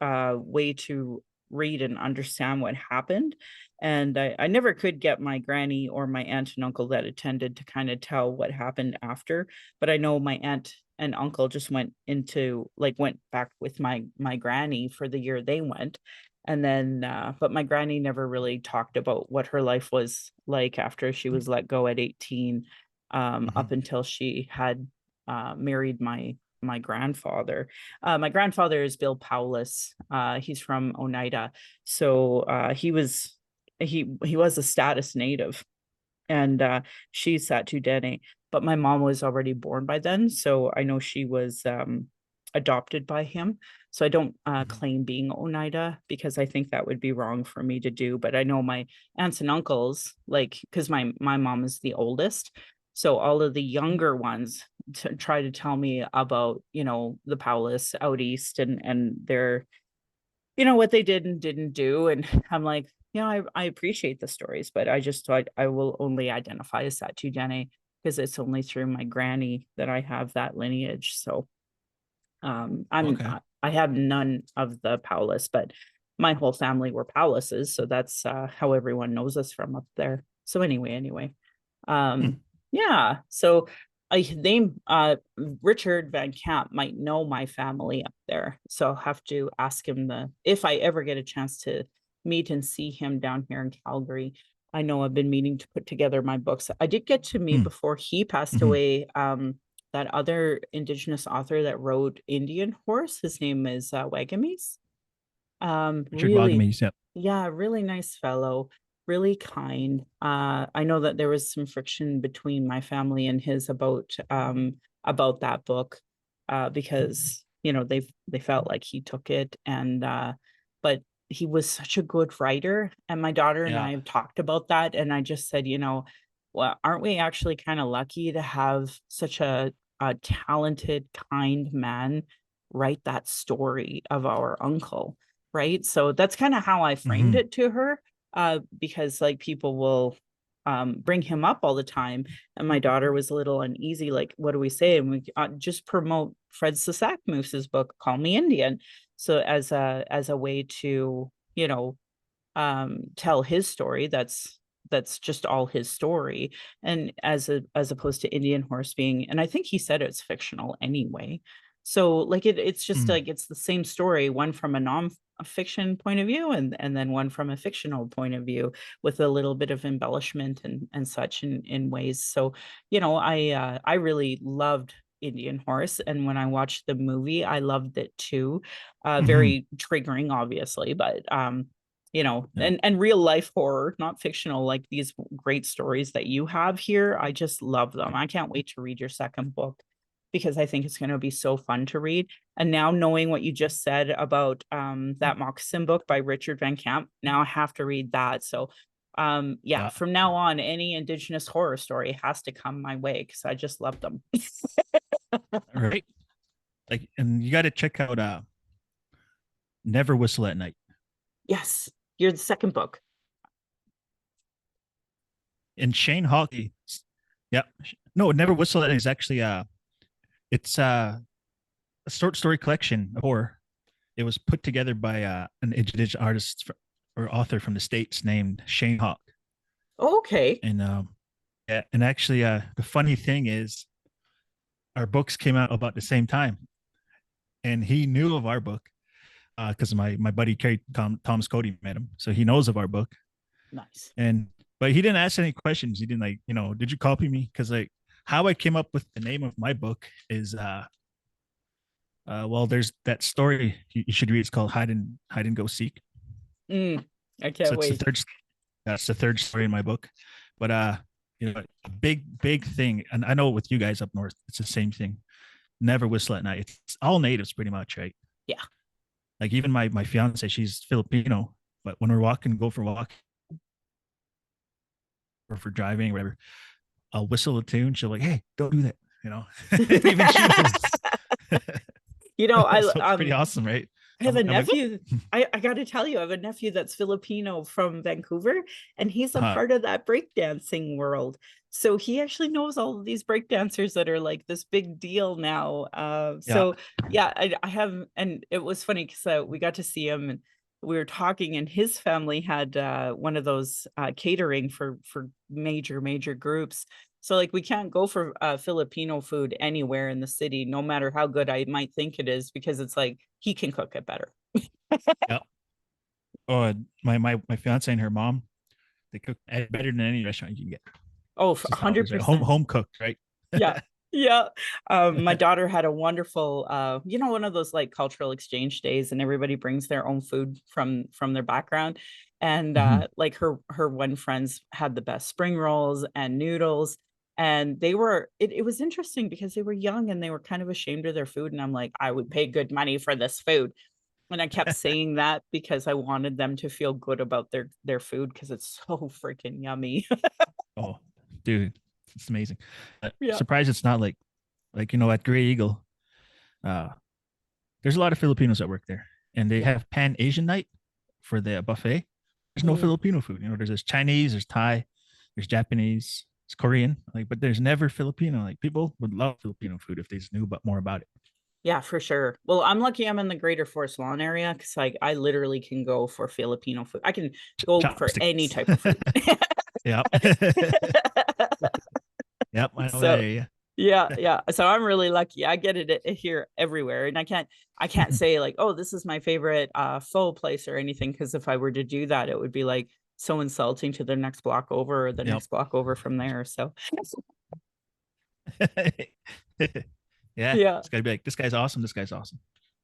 way to read and understand what happened. And I never could get my granny or my aunt and uncle that attended to kind of tell what happened after. But I know my aunt and uncle just went back with my granny for the year they went. And then, but my granny never really talked about what her life was like after she was let go at 18, up Mhm. until she had married my grandfather. My grandfather is Bill Powless. He's from Oneida, so he was a status native, and she's Satu Dene. But my mom was already born by then, so I know she was adopted by him. So I don't Mhm. claim being Oneida because I think that would be wrong for me to do. But I know my aunts and uncles, like, because my mom is the oldest, so all of the younger ones try to tell me about the Powless out east and their what they did and didn't do. And I'm like, I appreciate the stories, but I will only identify as Satujene because it's only through my granny that I have that lineage. So Okay. I have none of the Paulus, but my whole family were Pauluses, so that's how everyone knows us from up there. So anyway, Hmm. yeah. So I name Richard Van Camp might know my family up there, so I'll have to ask him the if I ever get a chance to meet and see him down here in Calgary. I know I've been meaning to put together my books. I did get to meet Hmm. before he passed Hmm. away. That other Indigenous author that wrote Indian Horse. His name is Wagamis. Richard Really, Wagamese. Yeah. yeah, really nice fellow, really kind. I know that there was some friction between my family and his about that book, because they felt like he took it, and but he was such a good writer, and my daughter and Yeah. I have talked about that, and I just said, well, aren't we actually kind of lucky to have such a talented, kind man write that story of our uncle? Right? So that's kind of how I framed Hmm. it to her, because like people will bring him up all the time, and my daughter was a little uneasy, like, what do we say? And we just promote Fred Sasak Moose's book, Call Me Indian, so as a way to tell his story. That's just all his story, and as opposed to Indian Horse being, and I think he said it's fictional anyway. So like it's just Hmm. like it's the same story, one from a non-fiction point of view, and then one from a fictional point of view, with a little bit of embellishment and such in ways. So I really loved Indian Horse, and when I watched the movie, I loved it too. Hmm. Very triggering, obviously, but Yeah. and real life horror, not fictional, like these great stories that you have here. I just love them. I can't wait to read your second book because I think it's going to be so fun to read. And now knowing what you just said about that moccasin book by Richard Van Camp, now I have to read that. So yeah, Yeah. from now on, any Indigenous horror story has to come my way because I just love them. Right. Like, and you got to check out Never Whistle at Night. Yes, you're the second book. And Shane Hawkey. Yeah. No, Never Whistle at Night is actually it's a short story collection of horror. It was put together by an indigenous artist or author from the States named Shane Hawk. Okay. And yeah, and actually the funny thing is our books came out about the same time. And he knew of our book because my buddy Kerry Thomas Cody met him, so he knows of our book. Nice. And but he didn't ask any questions. He didn't like did you copy me? Because like how I came up with the name of my book is well, there's that story you should read. It's called Hide and Go Seek. I So can't it's the wait. third that's the third story in my book. But a big thing, and I know with you guys up north, it's the same thing. Never whistle at night. It's all natives pretty much, right? Yeah. Like even my fiance, she's Filipino, but when we're walking, go for a walk or for driving or whatever, I'll whistle a tune. She'll like, hey, don't do that. Even she knows. I So it's pretty awesome, right? I have a I'm like, nephew. I got to tell you, I have a nephew that's Filipino from Vancouver, and he's a uh, part of that breakdancing world. So he actually knows all of these breakdancers that are like this big deal now. yeah. So yeah, I have, and it was funny because we got to see him and we were talking, and his family had one of those catering for major groups. So like we can't go for Filipino food anywhere in the city, no matter how good I might think it is, because it's like he can cook it better. Yeah. Oh, my fiance and her mom, they cook better than any restaurant you can get. Oh, It's a just how it hundred is, right? Home percent. home cooked, right? Yeah. Yeah. My daughter had a wonderful one of those like cultural exchange days, and everybody brings their own food from their background. And Hmm. like her one friends had the best spring rolls and noodles. And it was interesting because they were young and they were kind of ashamed of their food. And I'm like, I would pay good money for this food. And I kept saying that because I wanted them to feel good about their food because it's so freaking yummy. Oh, dude, it's amazing. Yeah. Surprised it's not like at Gray Eagle. Uh, there's a lot of Filipinos that work there. and they Yeah. have Pan Asian night for the buffet. There's no Mm. Filipino food. You know, there's Chinese, there's Thai, there's Japanese, it's Korean. Like, but there's never Filipino. Like, people would love Filipino food if they just knew more about it. Yeah, for sure. Well, I'm lucky I'm in the greater Forest Lawn area because like I literally can go for Filipino food. I can go for any Chopsticks. type of food. Yep. Yep. I know that So area. yeah, yeah. So I'm really lucky. I get it here everywhere. And I can't say like, oh, this is my favorite pho place or anything, because if I were to do that, it would be like so insulting to the next block over or the Yep. next block over from there. So Yeah. yeah. It's gotta be like, this guy's awesome. This guy's awesome.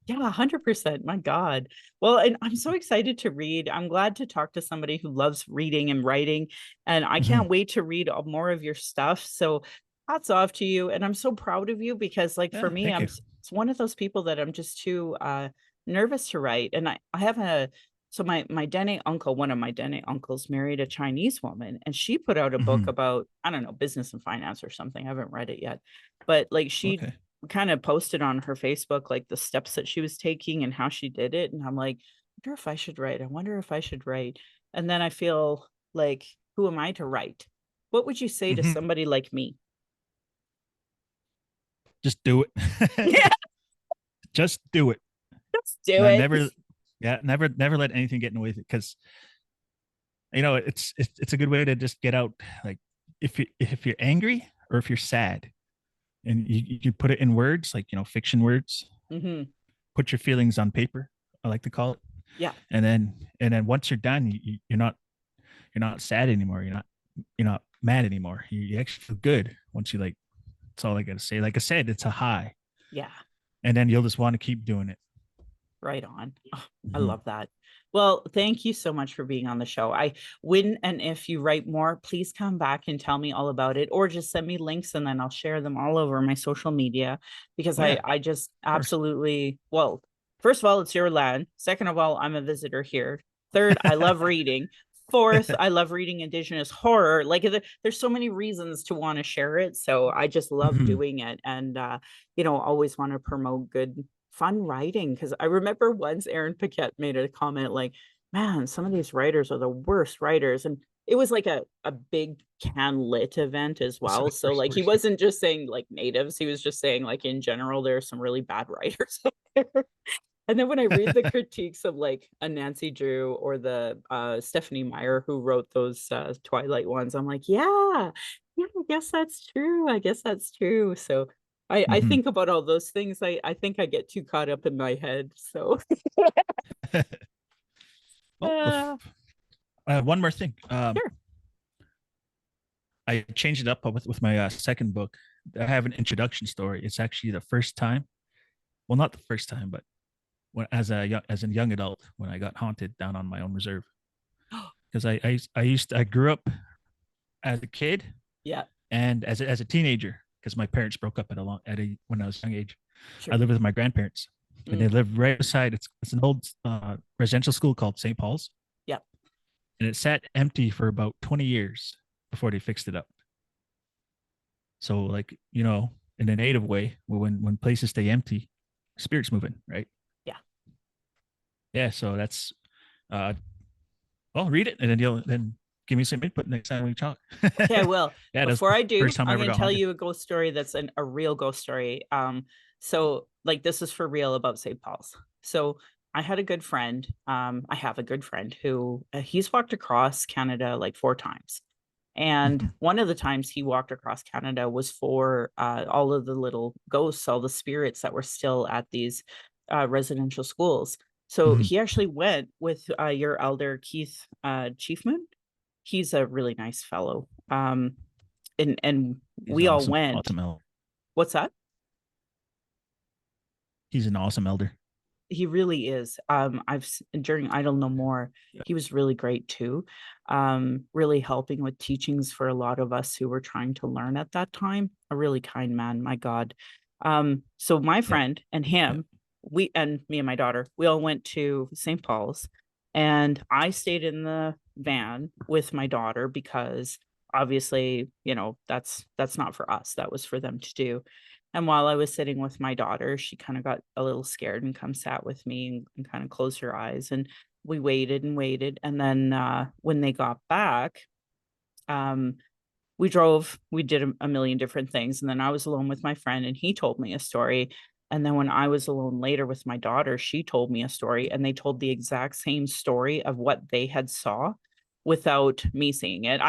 Yeah, 100%. My God. Well, and I'm so excited to read. I'm glad to talk to somebody who loves reading and writing, and I Mhm. can't wait to read more of your stuff. So, hats off to you. And I'm so proud of you because, like, for Yeah. me, Thank you. it's one of those people that I'm just too nervous to write. And I have so my Dene uncle, one of my Dene uncles, married a Chinese woman, and she put out a book Mhm. about, I don't know, business and finance or something. I haven't read it yet, but like she Okay. kind of posted on her Facebook like the steps that she was taking and how she did it. And I'm like, I wonder if I should write. I wonder if I should write. And then I feel like, who am I to write? What would you say to Mhm. somebody like me? Just do it. Yeah, Just do it. let's do No, it. never, yeah, never let anything get in the way of it, because it's a good way to just get out. Like, if you're angry or if you're sad, and you put it in words, like, fiction words, Hmm. put your feelings on paper, I like to call it. Yeah, And then once you're done, you're not sad anymore. You're not mad anymore. You actually feel good once you, like. That's all I gotta say. Like I said, it's a high, yeah. and then you'll just want to keep doing it. Right on. Oh, I Mhm. love that. Well, thank you so much for being on the show. I when and if you write more, please come back and tell me all about it, or just send me links and then I'll share them all over my social media, because Oh yeah, I just of course. absolutely, well, first of all, it's your land. Second of all, I'm a visitor here. Third, I love reading. Fourth, I love reading Indigenous horror. Like there's so many reasons to want to share it. So I just love Mhm. doing it, and always want to promote good fun writing, because I remember once Aaron Paquette made a comment like, man, some of these writers are the worst writers. And it was like a big can lit event as well. So Worst, like he worst. wasn't just saying like natives, he was just saying like in general, there are some really bad writers out there. And then when I read the critiques of like a Nancy Drew or the Stephanie Meyer who wrote those Twilight ones, I'm like, yeah, I guess that's true. I guess that's true. So I Mhm. think about all those things. I think I get too caught up in my head. So Well, uh, one more thing. sure. I changed it up with my second book. I have an introduction story. It's actually the first time. Well, not the first time, but as a young adult, when I got haunted down on my own reserve. Because I grew up as a kid Yeah, and as a teenager, because my parents broke up when I was a young age. I sure. lived with my grandparents, and they Mm, lived right beside. It's an old residential school called St. Paul's, yeah. and it sat empty for about 20 years before they fixed it up. So, like, in a native way, when places stay empty, spirits moving, right? Yeah. Yeah. So that's uh well, read it, and then you'll then give me some input next time we talk. Okay, I will. Yeah, that's Before the I do, first time I I'm ever going to got tell haunted. you a ghost story that's a real ghost story. So like this is for real about St. Paul's. So I had a good friend. I have a good friend who he's walked across Canada like 4 times. And Mhm. one of the times he walked across Canada was for all of the little ghosts, all the spirits that were still at these residential schools. So Mhm. he actually went with your elder Keith Chiefman. He's a really nice fellow. And He's we all awesome, went. awesome elder. What's that? He's an awesome elder. He really is. During Idle No More, Yeah. he was really great too. Really helping with teachings for a lot of us who were trying to learn at that time. A really kind man, my God. So my Yeah. friend and Yeah. him, we and me and my daughter, we all went to St. Paul's, and I stayed in the van with my daughter because obviously, that's not for us. That was for them to do. And while I was sitting with my daughter, she kind of got a little scared and come sat with me and kind of closed her eyes. And we waited and waited. And then when they got back, um, we drove, we did a million different things. And then I was alone with my friend and he told me a story. And then when I was alone later with my daughter, she told me a story and they told the exact same story of what they had saw without me seeing it.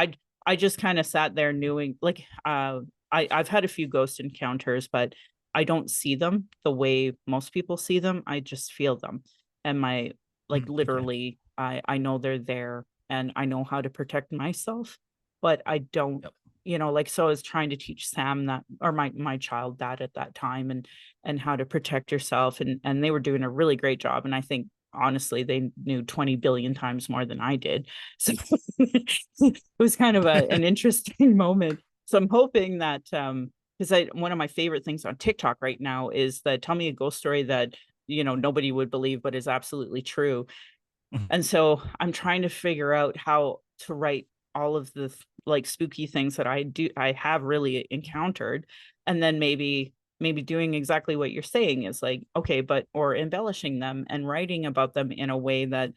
I just kind of sat there knowing like I've had a few ghost encounters, but I don't see them the way most people see them. I just feel them. And my like Okay. literally I know they're there and I know how to protect myself, but I don't, Yep. like so I was trying to teach Sam that or my child that at that time and how to protect yourself and they were doing a really great job and I think honestly they knew 20 billion times more than I did. So it was kind of an interesting moment. So I'm hoping that because I one of my favorite things on TikTok right now is the tell me a ghost story that nobody would believe but is absolutely true. Mhm. And so I'm trying to figure out how to write all of the like spooky things that I have really encountered and then maybe doing exactly what you're saying is like okay but or embellishing them and writing about them in a way that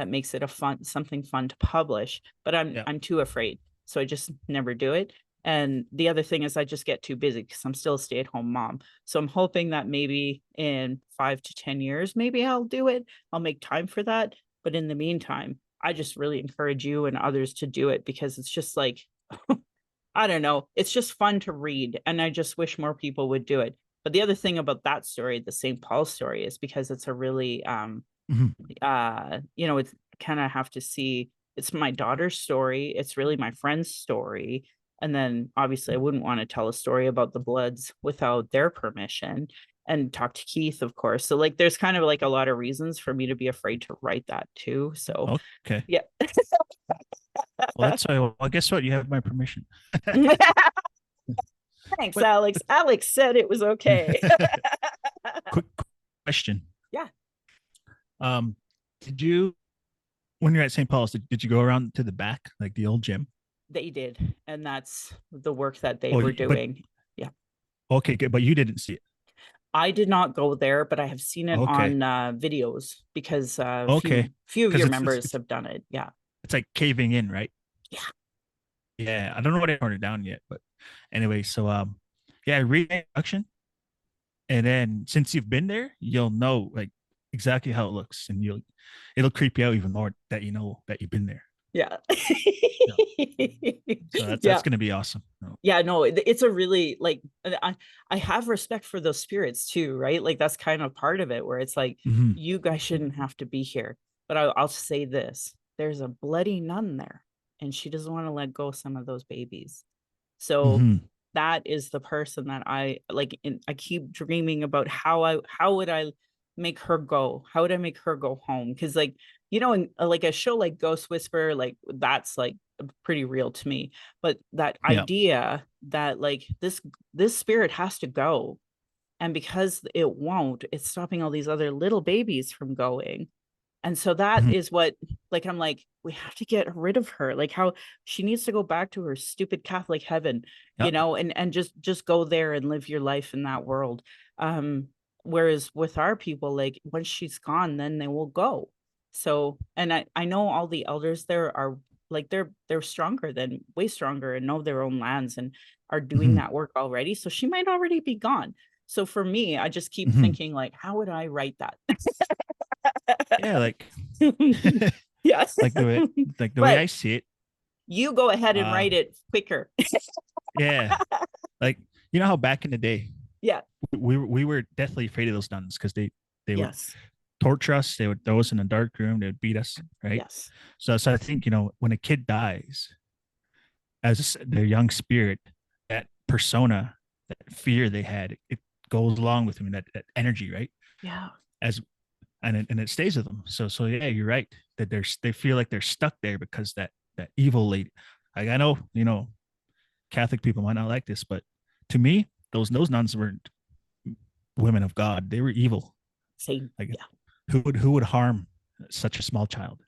makes it a fun something fun to publish but I'm Yeah. I'm too afraid so I just never do it and the other thing is I just get too busy because I'm still a stay-at-home mom so I'm hoping that maybe in 5 to 10 years maybe I'll do it. I'll make time for that but in the meantime, I just really encourage you and others to do it because it's just like, I don't know, it's just fun to read. And I just wish more people would do it. But the other thing about that story, the St. Paul story, is because it's a really Mhm. it's kind of have to see it's my daughter's story, it's really my friend's story. And then obviously I wouldn't want to tell a story about the Bloods without their permission and talk to Keith, of course. So like there's kind of like a lot of reasons for me to be afraid to write that too. So Okay. yeah. Well, that's well, guess what? You have my permission. Thanks, But Alex. Alex said it was okay. quick question. Yeah, Um, did you when you're at St. Paul's, did you go around to the back, like the old gym? they did. And that's the work that they Well, were but doing. Yeah. okay, good. But you didn't see it. I did not go there, but I have seen it Okay. on videos because a Okay. few of Because your it's, it's members it's have done it. Yeah. it's like caving in, right? Yeah. Yeah. I don't know what I turned it down yet, but anyway, so yeah, read the introduction, and then since you've been there, you'll know like exactly how it looks, and it'll creep you out even more that you know that you've been there. Yeah. Yeah. So that's Yeah. gonna be awesome. Oh. Yeah, no, it's a really like I have respect for those spirits too, right? Like that's kind of part of it where it's like Mhm. you guys shouldn't have to be here. But I'll say this: there's a bloody nun there, and she doesn't want to let go of some of those babies. So Mhm. that is the person that I like. I keep dreaming about how would I make her go? How would I make her go home? Because like in like a show like Ghost Whisperer, like that's like pretty real to me. But that Yeah. idea that like this spirit has to go, and because it won't, it's stopping all these other little babies from going. And so that Mhm. is what, like, I'm like, we have to get rid of her. Like, how she needs to go back to her stupid Catholic heaven, Yeah. and just go there and live your life in that world. Um, Whereas with our people, like, once she's gone, then they will go. So, and I know all the elders there are like they're stronger than way stronger and know their own lands and are doing Mhm. that work already. So she might already be gone. So for me, I just keep Mhm. thinking like, how would I write that? Yeah, like Yes. like the way like the way But I see it. you go ahead and Uh write it quicker. yeah. Like you know how back in the day Yeah. we were deathly afraid of those nuns because they would Yes. torture us, they would throw us in a dark room, they would beat us, right? Yes. So I think, when a kid dies, as their young spirit, that persona, that fear they had, it goes along with them, that energy, right? Yeah. As and it stays with them. So yeah, you're right that they feel like they're stuck there because that evil lady. Like I know, Catholic people might not like this, but to me, those nuns weren't women of God. They were evil. Same. Like Yeah. who would harm such a small child?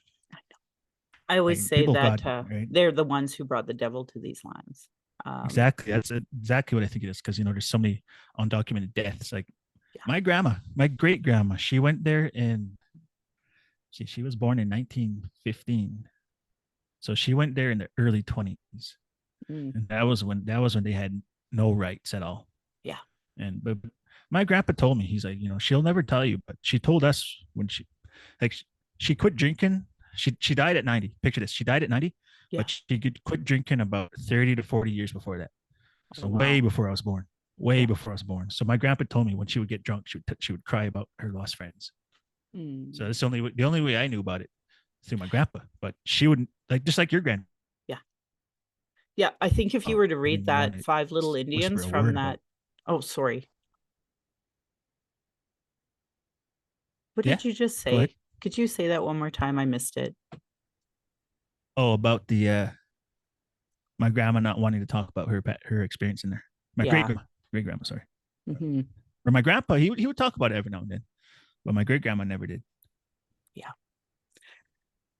I always Like say people of that God, right? they're the ones who brought the devil to these lands. Um, Exactly. That's exactly what I think it is. Because there's so many undocumented deaths. Like yeah. my grandma, my great grandma, she went there in. She was born in 1915, so she went there in the early 20s, Mm, and that was when they had no rights at all. yeah. But my grandpa told me, he's like, she'll never tell you, but she told us when like she quit drinking. She died at 90. Picture this: she died at 90, Yeah. but she could quit drinking about 30 to 40 years before that. Oh, So way wow. before I was born. Way Yeah. before I was born. So my grandpa told me when she would get drunk, she would cry about her lost friends. So Mm, that's the only way I knew about it, through my grandpa. But she wouldn't, like, just like your grandma yeah. Yeah. I think if you were to read wouldn't want that to Five Little whisper Indians a from word about. that, oh, sorry. What Yeah, did you just go ahead. say? Could you say that one more time? I missed it. Oh, about the my grandma not wanting to talk about her experience in there. My Yeah. great grandma, sorry. Hmm. Or my grandpa, he would talk about it every now and then, but my great grandma never did. Yeah.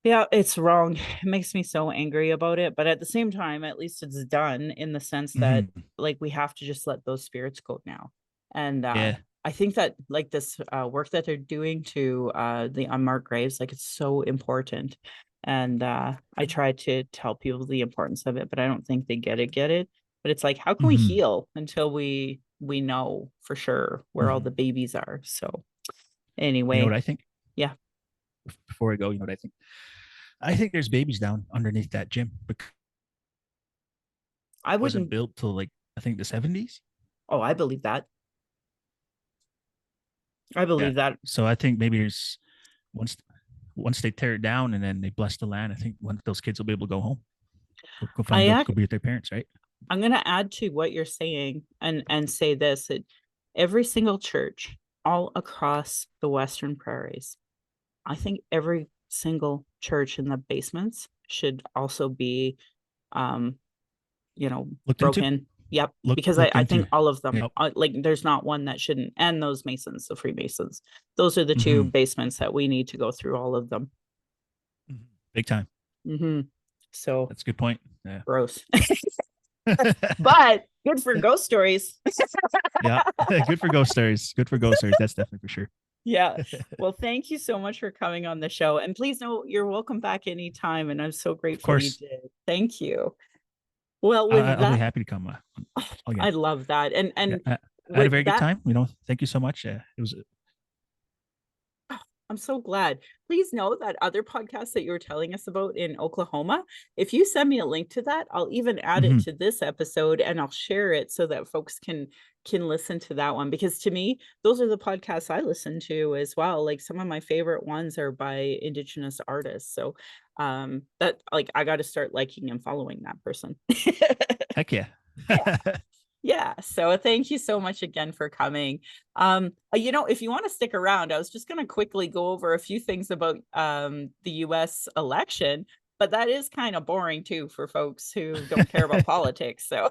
Yeah, it's wrong. It makes me so angry about it. But at the same time, at least it's done in the sense that Mm-hmm. like we have to just let those spirits go now. And Yeah. I think that like this work that they're doing to the unmarked graves, like it's so important. And I try to tell people the importance of it, but I don't think they get it. But it's like, how can we Mm-hmm. heal until we know for sure where all Mm-hmm. the babies are? So You know what anyway, I think? yeah, Before I go, you know what I think? I think there's babies down underneath that gym because I it wasn't wouldn't. built till, like, I think the 70s. Oh, I believe that. I Yeah. believe that. So I think maybe there's once once they tear it down and then they bless the land, I think one of those kids will be able to go home, go find I go, ac- go be with their parents, right? I'm going to add to what you're saying and say this that every single church all across the Western prairies, I think every single church in the basements should also be um you know Looked into, broken. Yep, because looked I into. think all of them Yep. like there's not one that shouldn't. And those Masons, the Freemasons, those are the two Mm-hmm. basements that we need to go through all of them. Big time. Hmm. So That's a good point. Yeah. gross. But good for ghost stories. Yeah. Good for ghost stories. Good for ghost stories. That's definitely for sure. Yeah. Well, thank you so much for coming on the show. And please know you're welcome back anytime. And I'm so Of grateful you course. did. Thank you. Well, I, with I'll be that, happy to come again. I love that. Yeah. And I had a with very good that, time. Thank you so much. It was. I'm so glad. Please know that other podcast that you were telling us about in Oklahoma, if you send me a link to that, I'll even add it Mhm. to this episode and I'll share it so that folks can listen to that one because to me, those are the podcasts I listen to as well. Like some of my favorite ones are by indigenous artists. So that like I got to start liking and following that person. Heck yeah. Yeah. Yeah. So thank you so much again for coming. If you want to stick around, I was just going to quickly go over a few things about the US election, but that is kind of boring too for folks who don't care about politics. So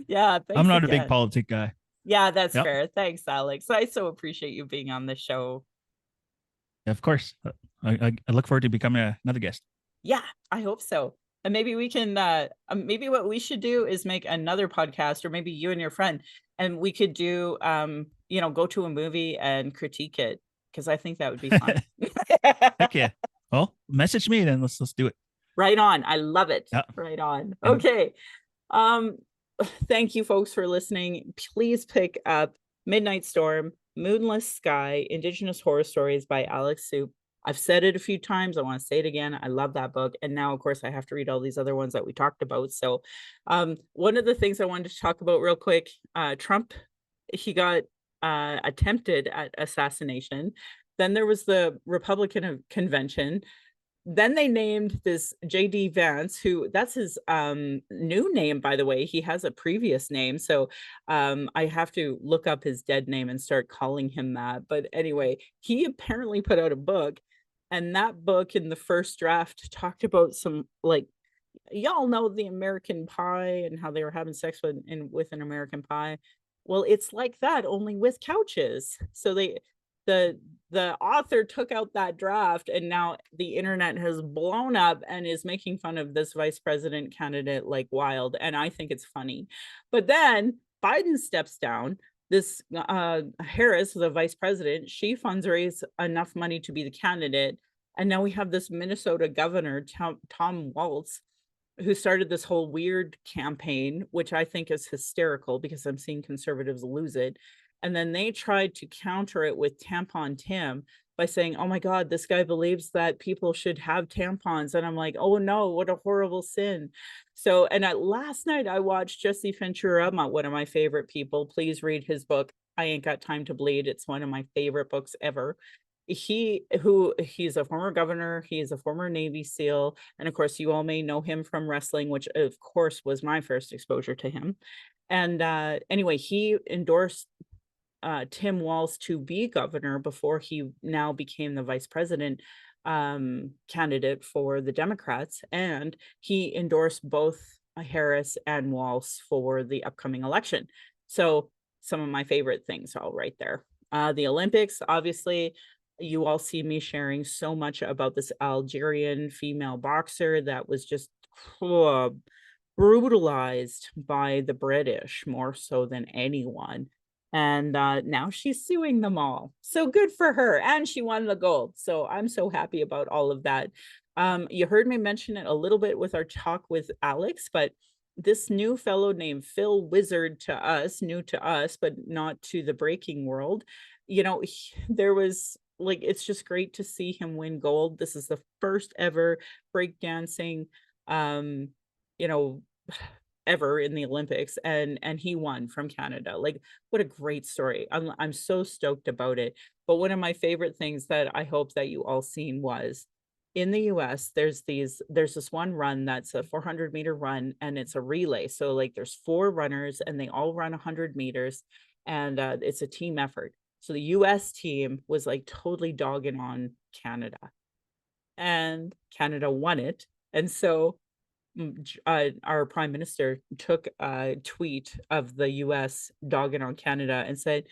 yeah, I'm thanks not a big again. politic guy. Yeah, that's Yep. fair. Thanks, Alex. I so appreciate you being on the show. Of course. I look forward to becoming another guest. Yeah, I hope so. And maybe we can maybe what we should do is make another podcast or maybe you and your friend and we could do go to a movie and critique it because I think that would be fun. Heck yeah. Well, message me then. Let's do it. Right on. I love it. Yeah. Right on. And Okay. Um thank you folks for listening. Please pick up Midnight Storm, Moonless Sky, Indigenous Horror Stories by Alex Soop. I've said it a few times. I want to say it again. I love that book. And now, of course, I have to read all these other ones that we talked about. So one of the things I wanted to talk about real quick, Trump, he got attempted at assassination. Then there was the Republican convention. Then they named this JD Vance, who that's his new name, by the way. He has a previous name. So I have to look up his dead name and start calling him that. But anyway, he apparently put out a book. And that book in the first draft talked about some like y'all know the American Pie and how they were having sex with an American Pie. Well, it's like that, only with couches. So the author took out that draft, and now the internet has blown up and is making fun of this vice president candidate like wild, and I think it's funny. But then Biden steps down. This Harris, the vice president, she funds enough money to be the candidate, and now we have this Minnesota governor, Tom Waltz, who started this whole weird campaign, which I think is hysterical because I'm seeing conservatives lose it. And then they tried to counter it with Tampon Tim by saying, "Oh my God, this guy believes that people should have tampons." And I'm like, "Oh no, what a horrible sin." So, and last night I watched Jesse Ventura, one of my favorite people. Please read his book, I Ain't Got Time to Bleed. It's one of my favorite books ever. He's a former governor, he is a former Navy SEAL, and of course you all may know him from wrestling, which of course was my first exposure to him. And anyway, he endorsed Tim Walz to be governor before he now became the vice president candidate for the Democrats, and he endorsed both Harris and Walz for the upcoming election. So some of my favorite things all right there. The Olympics, obviously, you all see me sharing so much about this Algerian female boxer that was just brutalized by the British more so than anyone. And now she's suing them all. So good for her. And she won the gold. So I'm so happy about all of that. You heard me mention it a little bit with our talk with Alex, but this new fellow named Phil Wizard to us, new to us, but not to the breaking world. There was like, it's just great to see him win gold. This is the first ever breakdancing, um, you know, ever in the Olympics, and he won from Canada. Like, what a great story. I'm so stoked about it. But one of my favorite things that I hope that you all seen was in the US, there's this one run that's a 400-meter run, and it's a relay. So like there's four runners and they all run 100 meters, and it's a team effort. So the US team was like totally dogging on Canada, and Canada won it. And so our prime minister took a tweet of the US dogging on Canada and said,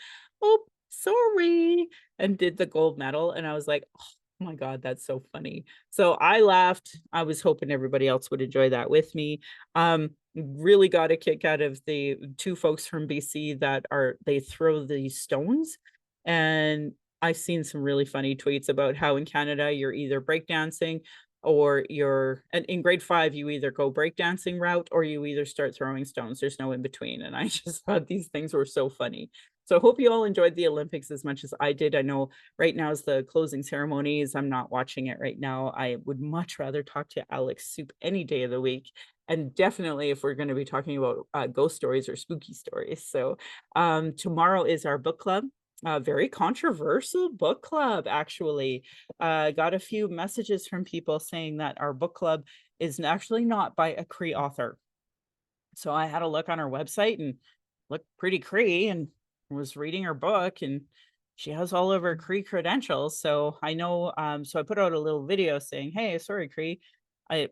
"Oh, sorry," and did the gold medal. And I was like, "Oh my God, that's so funny." So I laughed. I was hoping everybody else would enjoy that with me. Really got a kick out of the two folks from BC they throw these stones. And I've seen some really funny tweets about how in Canada you're either breakdancing or in grade 5 you either go breakdancing route or you either start throwing stones. There's no in between, and I just thought these things were so funny. So I hope you all enjoyed the Olympics as much as I did. I know right now is the closing ceremonies. I'm not watching it right now. I would much rather talk to Alex Soop any day of the week, and definitely if we're going to be talking about ghost stories or spooky stories. So tomorrow is our book club. A very controversial book club, actually. Got a few messages from people saying that our book club is actually not by a Cree author. So I had a look on her website and looked pretty Cree, and was reading her book, and she has all of her Cree credentials. So I know, so I put out a little video saying, "Hey, sorry, Cree. I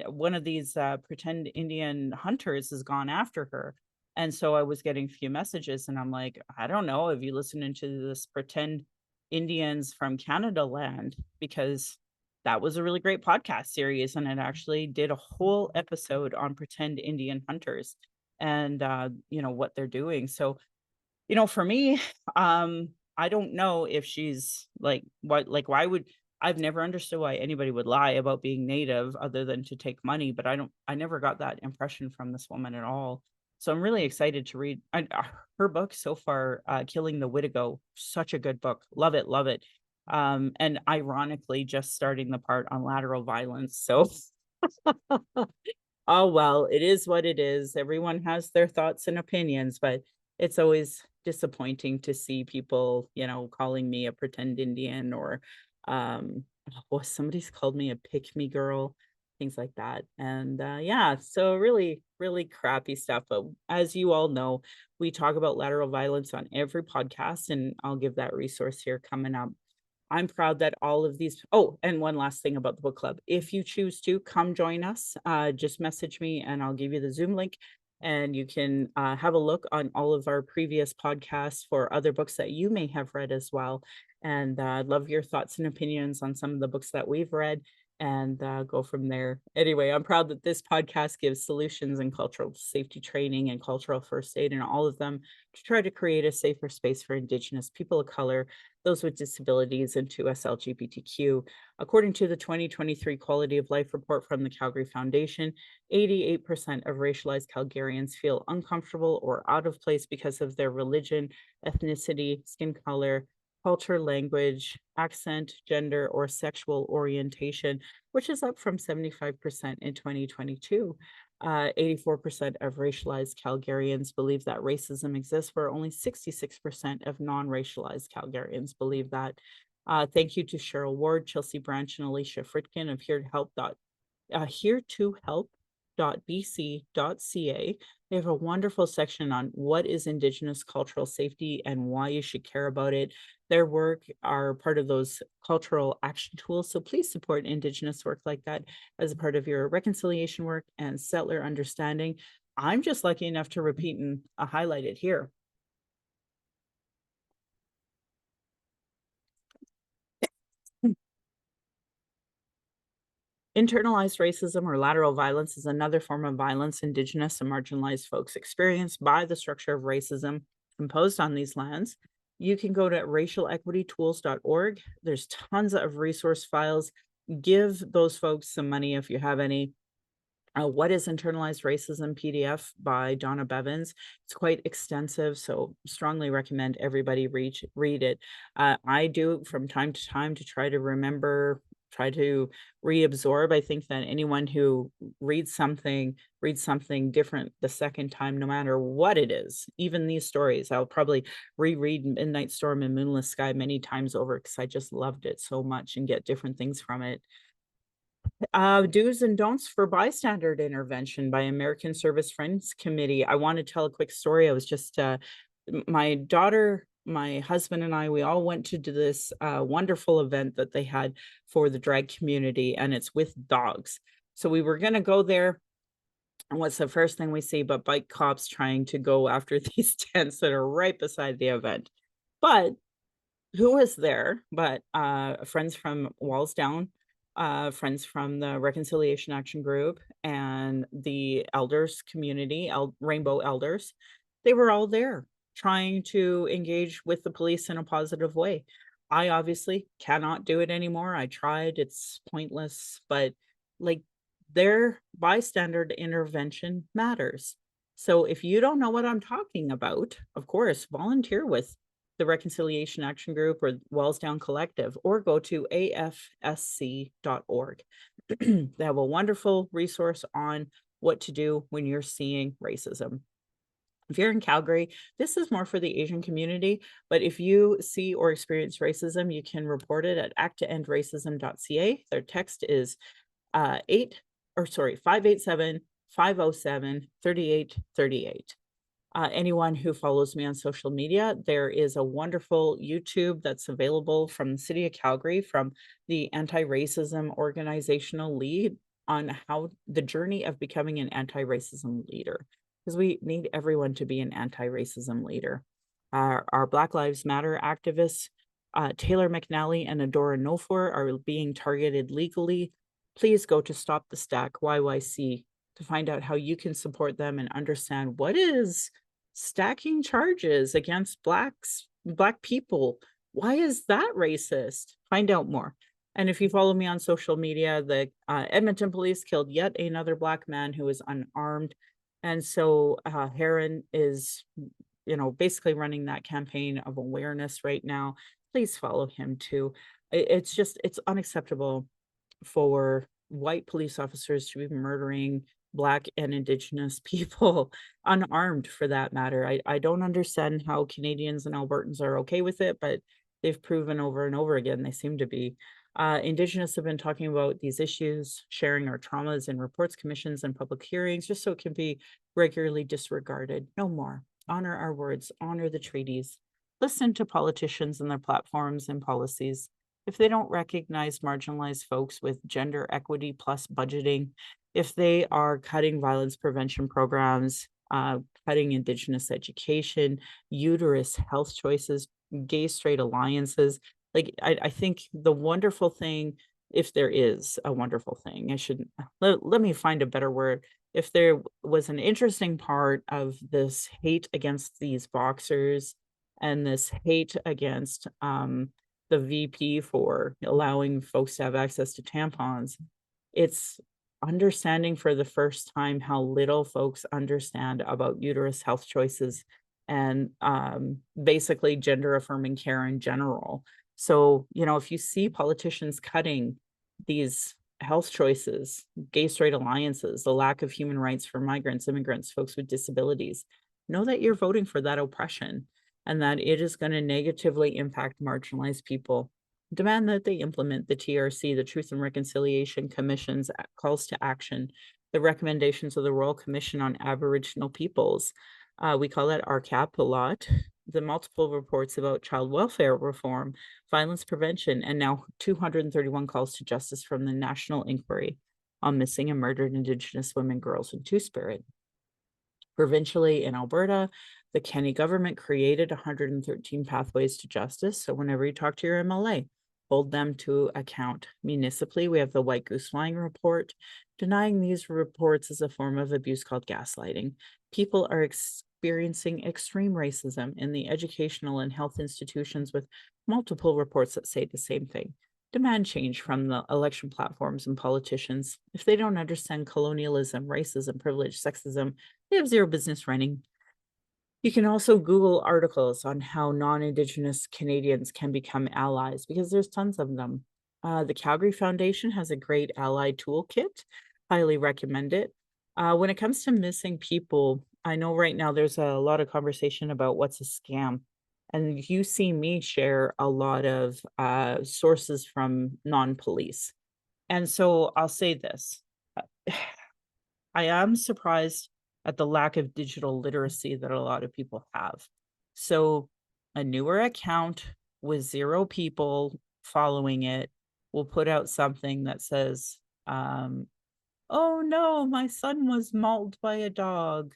one of these pretend Indian hunters has gone after her." And so I was getting a few messages, and I'm like, "I don't know if you listen into this pretend Indians from Canada land," because that was a really great podcast series, and it actually did a whole episode on pretend Indian hunters and what they're doing. So for me, I don't know if she's why would I've never understood why anybody would lie about being native other than to take money, but I never got that impression from this woman at all. So I'm really excited to read her book so far, Killing the Wittigo. Such a good book. Love it, love it. And ironically, just starting the part on lateral violence. So oh, well, it is what it is. Everyone has their thoughts and opinions, but it's always disappointing to see people, calling me a pretend Indian or, somebody's called me a pick me girl, things like that. And yeah, so really, really crappy stuff. But as you all know, we talk about lateral violence on every podcast, and I'll give that resource here coming up. I'm proud that all of these. Oh, and one last thing about the book club. If you choose to come join us, just message me and I'll give you the Zoom link, and you can have a look on all of our previous podcasts for other books that you may have read as well. And I'd love your thoughts and opinions on some of the books that we've read and go from there. Anyway, I'm proud that this podcast gives solutions in cultural safety training and cultural first aid and all of them to try to create a safer space for Indigenous people of color, those with disabilities, and to us LGBTQ. According to the 2023 Quality of Life report from the Calgary Foundation, 88% of racialized Calgarians feel uncomfortable or out of place because of their religion, ethnicity, skin color, culture, language, accent, gender, or sexual orientation, which is up from 75% in 2022. 84% of racialized Calgarians believe that racism exists, where only 66% of non-racialized Calgarians believe that. Thank you to Cheryl Ward, Chelsea Branch, and Alicia Fritkin of here to help.bc.ca. They have a wonderful section on what is Indigenous cultural safety and why you should care about it. Their work are part of those cultural action tools. So please support Indigenous work like that as a part of your reconciliation work and settler understanding. I'm just lucky enough to repeat and highlight it here. Internalized racism or lateral violence is another form of violence Indigenous and marginalized folks experience by the structure of racism imposed on these lands. You can go to racialequitytools.org. There's tons of resource files. Give those folks some money if you have any. What is Internalized Racism PDF by Donna Bevins. It's quite extensive, so strongly recommend everybody read it. I do from time to time to try to remember, try to reabsorb. I think that anyone who reads something different the second time, no matter what it is, even these stories. I'll probably reread Midnight Storm and Moonless Sky many times over because I just loved it so much and get different things from it. Do's and don'ts for bystander intervention by American Service Friends Committee. I want to tell a quick story. I was just my daughter, my husband, and I, we all went to do this wonderful event that they had for the drag community, and it's with dogs. So we were going to go there. And what's the first thing we see but bike cops trying to go after these tents that are right beside the event? But who was there but friends from Walls Down, friends from the Reconciliation Action Group, and the elders community, Rainbow Elders. They were all there trying to engage with the police in a positive way. I obviously cannot do it anymore. I tried, it's pointless, but like their bystander intervention matters. So if you don't know what I'm talking about, of course, volunteer with the Reconciliation Action Group or Wellsdown Collective, or go to afsc.org. They have a wonderful resource on what to do when you're seeing racism. If you're in Calgary, this is more for the Asian community, but if you see or experience racism, you can report it at acttoendracism.ca. Their text is 587-507-3838. Anyone who follows me on social media, there is a wonderful YouTube that's available from the city of Calgary, from the anti-racism organizational lead, on how the journey of becoming an anti-racism leader, because we need everyone to be an anti-racism leader. Our Black Lives Matter activists, Taylor McNally and Adora Nofor, are being targeted legally. Please go to Stop the Stack YYC to find out how you can support them and understand what is stacking charges against Black people. Why is that racist? Find out more. And if you follow me on social media, the Edmonton police killed yet another Black man who was unarmed. And so Heron is, basically running that campaign of awareness right now. Please follow him too. It's unacceptable for white police officers to be murdering Black and Indigenous people, unarmed for that matter. I don't understand how Canadians and Albertans are okay with it, but they've proven over and over again they seem to be. Indigenous have been talking about these issues, sharing our traumas in reports, commissions, and public hearings, just so it can be regularly disregarded. No more. Honor our words, honor the treaties. Listen to politicians and their platforms and policies. If they don't recognize marginalized folks with gender equity plus budgeting, if they are cutting violence prevention programs, cutting Indigenous education, uterus health choices, gay straight alliances, Like, I think the wonderful thing, if there is a wonderful thing, I shouldn't let me find a better word. If there was an interesting part of this hate against these boxers and this hate against, the VP for allowing folks to have access to tampons, it's understanding for the first time how little folks understand about uterus health choices and, basically gender affirming care in general. So, if you see politicians cutting these health choices, gay straight alliances, the lack of human rights for migrants, immigrants, folks with disabilities, know that you're voting for that oppression and that it is going to negatively impact marginalized people. Demand that they implement the TRC, the Truth and Reconciliation Commission's calls to action, the recommendations of the Royal Commission on Aboriginal Peoples. We call that RCAP a lot. The multiple reports about child welfare reform, violence prevention, and now 231 calls to justice from the National Inquiry on Missing and Murdered Indigenous Women, Girls, and Two-Spirit. Provincially in Alberta, the Kenny government created 113 pathways to justice. So whenever you talk to your MLA, hold them to account. Municipally, we have the White Goose Flying Report. Denying these reports is a form of abuse called gaslighting. People are experiencing extreme racism in the educational and health institutions with multiple reports that say the same thing. Demand change from the election platforms and politicians. If they don't understand colonialism, racism, privilege, sexism, they have zero business running. You can also Google articles on how non-Indigenous Canadians can become allies because there's tons of them. The Calgary Foundation has a great ally toolkit. Highly recommend it. When it comes to missing people, I know right now there's a lot of conversation about what's a scam. And you see me share a lot of sources from non-police. And so I'll say this. I am surprised at the lack of digital literacy that a lot of people have. So, a newer account with 0 people following it will put out something that says, "Oh no, my son was mauled by a dog."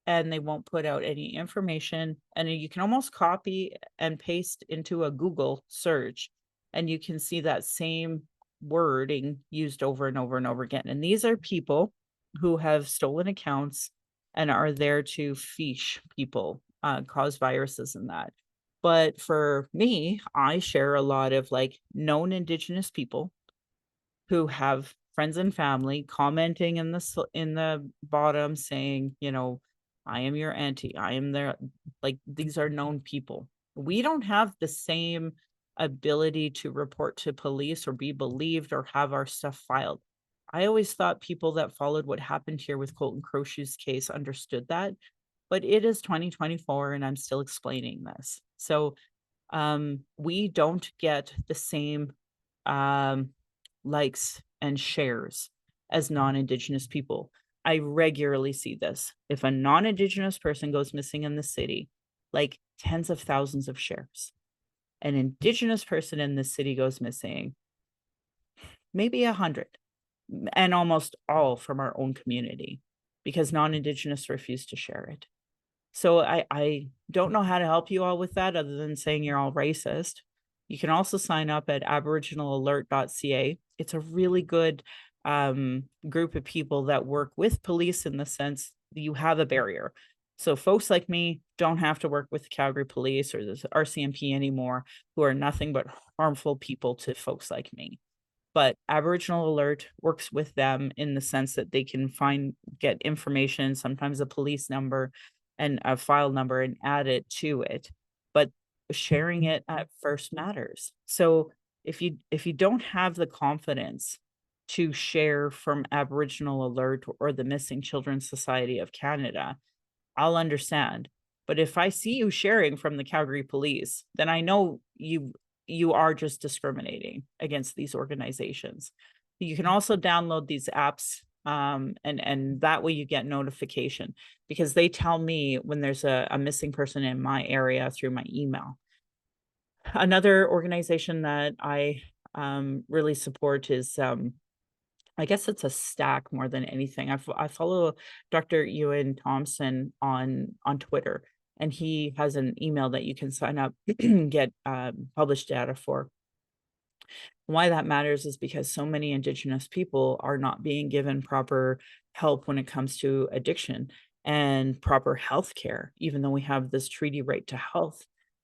And they won't put out any information, and you can almost copy and paste into a Google search, and you can see that same wording used over and over and over again, and these are people who have stolen accounts and are there to fish people, cause viruses and that. But for me, I share a lot of, like, known Indigenous people who have friends and family commenting in the bottom saying, "I am your auntie, I am their," like, these are known people. We don't have the same ability to report to police or be believed or have our stuff filed. I always thought people that followed what happened here with Colton Crowshoe's case understood that, but it is 2024 and I'm still explaining this. So, we don't get the same, um, likes and shares as non-Indigenous people. I regularly see this. If a non-Indigenous person goes missing in the city, like tens of thousands of shares. An Indigenous person in the city goes missing, maybe 100, and almost all from our own community because non-Indigenous refuse to share it. So I don't know how to help you all with that other than saying you're all racist. You can also sign up at aboriginalalert.ca. It's a really good group of people that work with police in the sense that you have a barrier. So folks like me don't have to work with the Calgary Police or the RCMP anymore, who are nothing but harmful people to folks like me. But Aboriginal Alert works with them in the sense that they can get information, sometimes a police number and a file number and add it to it. But sharing it at first matters. So if you don't have the confidence to share from Aboriginal Alert or the Missing Children Society of Canada, I'll understand. But if I see you sharing from the Calgary Police, then I know you are just discriminating against these organizations. You can also download these apps, and that way you get notification because they tell me when there's a missing person in my area through my email. Another organization that I really support is I guess it's a stack more than anything. I follow Dr. Ewan Thompson on Twitter, and he has an email that you can sign up and get published data for. Why that matters is because so many Indigenous people are not being given proper help when it comes to addiction and proper health care, even though we have this treaty right to health.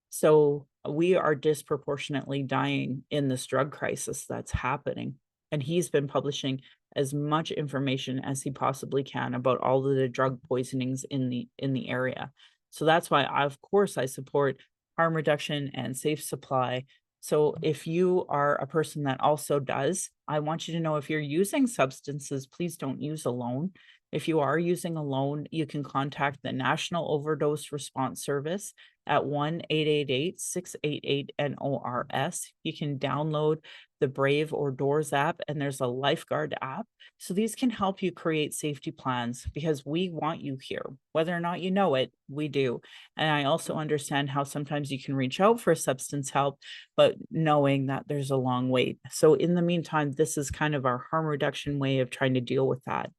So we are disproportionately dying in this drug crisis that's happening. And he's been publishing as much information as he possibly can about all of the drug poisonings in the area. So that's why of course I support harm reduction and safe supply. So if you are a person that also does, I want you to know if you're using substances, please don't use alone. If you are using alone, you can contact the National Overdose Response Service at 1-888-688-NORS. You can download the Brave or Doors app, and there's a lifeguard app. So these can help you create safety plans because we want you here. Whether or not you know it, we do. And I also understand how sometimes you can reach out for substance help, but knowing that there's a long wait. So in the meantime, this is kind of our harm reduction way of trying to deal with that.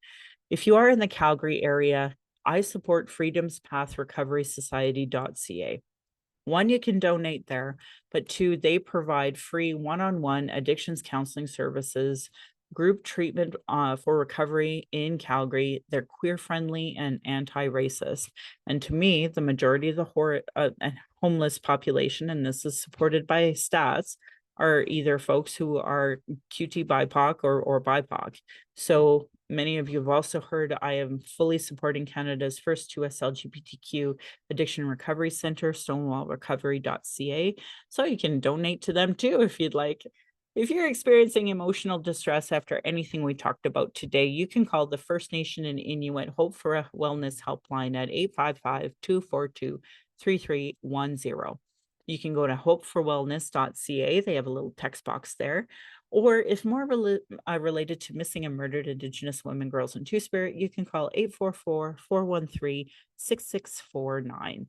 If you are in the Calgary area, I support Freedom's Path Recovery Society.ca. One, you can donate there, but two, they provide free one-on-one addictions counseling services, group treatment for recovery in Calgary. They're queer friendly and anti-racist. And to me, the majority of the homeless population, and this is supported by stats, are either folks who are QT BIPOC or BIPOC. So many of you have also heard I am fully supporting Canada's first 2S LGBTQ Addiction Recovery Center, stonewallrecovery.ca. So you can donate to them too if you'd like. If you're experiencing emotional distress after anything we talked about today, you can call the First Nation and Inuit Hope for a Wellness Helpline at 855-242-3310. You can go to hopeforwellness.ca. They have a little text box there. Or if more related to missing and murdered Indigenous women, girls, and Two-Spirit, you can call 844-413-6649.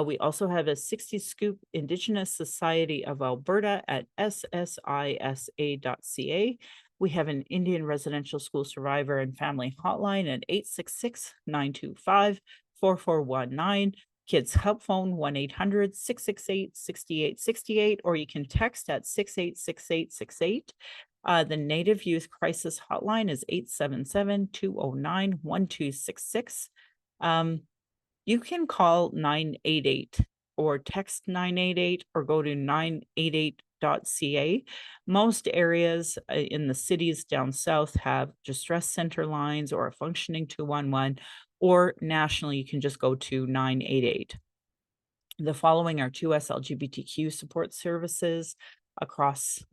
We also have a 60 Scoop Indigenous Society of Alberta at ssisa.ca. We have an Indian Residential School Survivor and Family Hotline at 866-925-4419. Kids Help Phone 1-800-668-6868, or you can text at 686868. The Native Youth Crisis Hotline is 877-209-1266. You can call 988 or text 988 or go to 988.ca. Most areas in the cities down south have distress center lines or a functioning 211, or nationally, you can just go to 988. The following are 2S LGBTQ support services across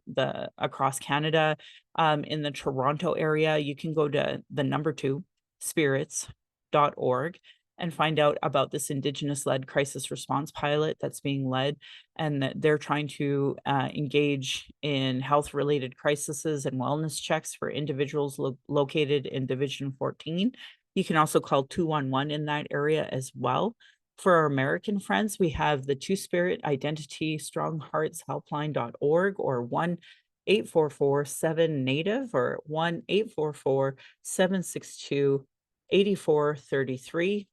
Canada. In the Toronto area, you can go to the number 2 spirits.org and find out about this Indigenous-led crisis response pilot that's being led, and that they're trying to engage in health-related crises and wellness checks for individuals located in Division 14. You can also call 211 in that area as well. For our American friends, we have the Two-Spirit Identity Strong Hearts Helpline.org, or 1-844-7-NATIVE, or 1-844-762-8433.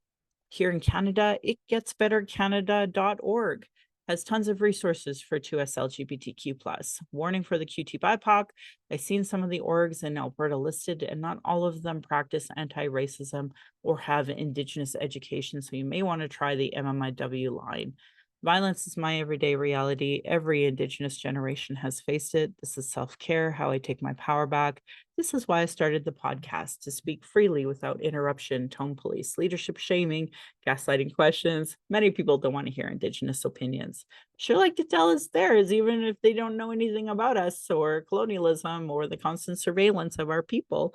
Here in Canada, itgetsbettercanada.org has tons of resources for 2S LGBTQ+. Warning for the QT BIPOC, I've seen some of the orgs in Alberta listed, and not all of them practice anti-racism or have Indigenous education, so you may want to try the MMIW line. Violence is my everyday reality. Every Indigenous generation has faced it. This is self-care, how I take my power back. This is why I started the podcast, to speak freely without interruption, tone police, leadership shaming, gaslighting questions. Many people don't want to hear Indigenous opinions. Sure like to tell us theirs, even if they don't know anything about us or colonialism or the constant surveillance of our people,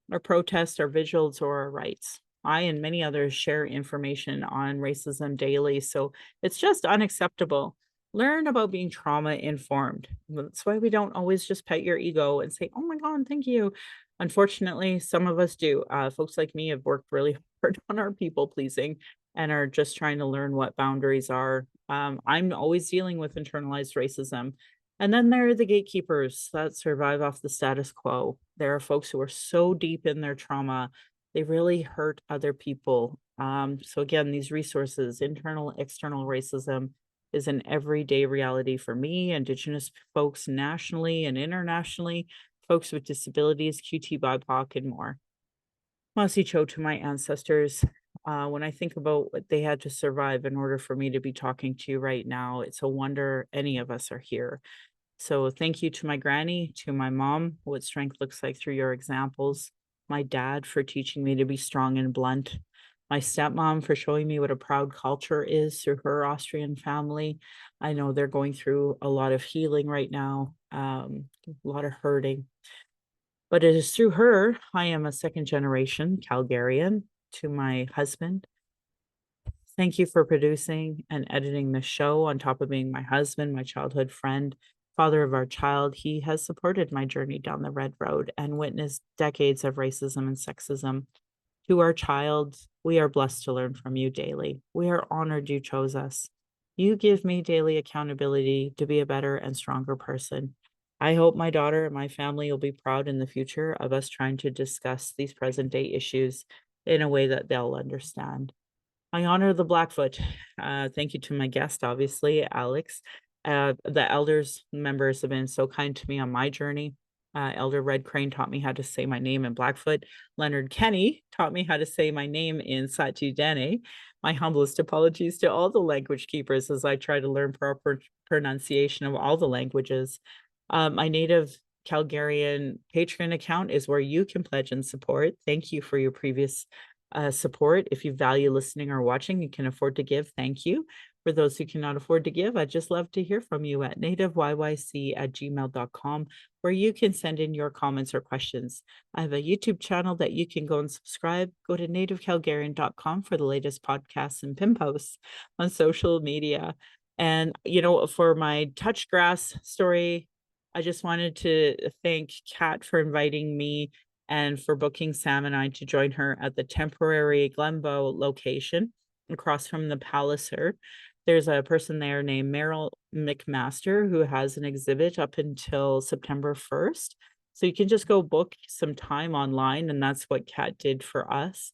our protests, our vigils, or our rights. I and many others share information on racism daily, so it's just unacceptable. Learn about being trauma informed. That's why we don't always just pet your ego and say, oh my God, thank you. Unfortunately, some of us do. Folks like me have worked really hard on our people pleasing and are just trying to learn what boundaries are. I'm always dealing with internalized racism. And then there are the gatekeepers that survive off the status quo. There are folks who are so deep in their trauma, they really hurt other people. So again, these resources, internal, external racism is an everyday reality for me, Indigenous folks nationally and internationally, folks with disabilities, QT, BIPOC, and more. Masi Cho to my ancestors. When I think about what they had to survive in order for me to be talking to you right now, it's a wonder any of us are here. So thank you to my granny, to my mom, what strength looks like through your examples, my dad for teaching me to be strong and blunt, my stepmom for showing me what a proud culture is through her Austrian family. I know they're going through a lot of healing right now, a lot of hurting, but it is through her I am a second generation Calgarian. To my husband, thank you for producing and editing the show. On top of being my husband, my childhood friend, father of our child, he has supported my journey down the red road and witnessed decades of racism and sexism. To our child, we are blessed to learn from you daily. We are honored you chose us. You give me daily accountability to be a better and stronger person. I hope my daughter and my family will be proud in the future of us trying to discuss these present day issues in a way that they'll understand. I honor the Blackfoot. Thank you to my guest, obviously, Alex. The elders members have been so kind to me on my journey. Elder Red Crane taught me how to say my name in Blackfoot. Leonard Kenny taught me how to say my name in Sati Dene. My humblest apologies to all the language keepers as I try to learn proper pronunciation of all the languages. My native Calgarian Patreon account is where you can pledge and support. Thank you for your previous support. If you value listening or watching, you can afford to give. Thank you. For those who cannot afford to give, I'd just love to hear from you at nativeyyc@gmail.com, where you can send in your comments or questions. I have a YouTube channel that you can go and subscribe. Go to nativecalgarian.com for the latest podcasts and pin posts on social media. And, for my touch grass story, I just wanted to thank Kat for inviting me and for booking Sam and I to join her at the temporary Glenbow location across from the Palliser. There's a person there named Meryl McMaster who has an exhibit up until September 1st. So you can just go book some time online, and that's what Kat did for us.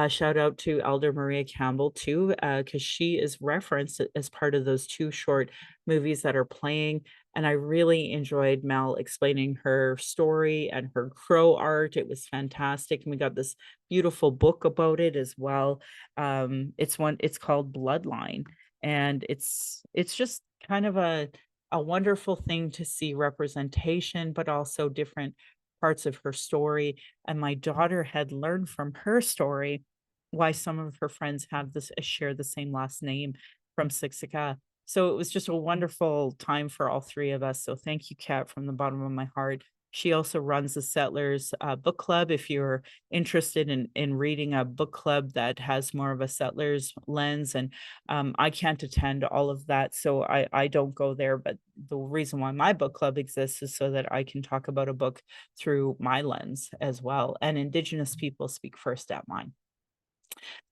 Shout out to Elder Maria Campbell too, because she is referenced as part of those two short movies that are playing. And I really enjoyed Mel explaining her story and her crow art. It was fantastic. And we got this beautiful book about it as well. It's called Bloodline. And it's just kind of a wonderful thing to see representation, but also different parts of her story. And my daughter had learned from her story why some of her friends have this share the same last name from Siksika. So it was just a wonderful time for all three of us. So thank you, Kat, from the bottom of my heart. She also runs the Settlers Book Club. If you're interested in reading a book club that has more of a settlers lens, and I can't attend all of that, so I don't go there. But the reason why my book club exists is so that I can talk about a book through my lens as well. And Indigenous people speak first at mine.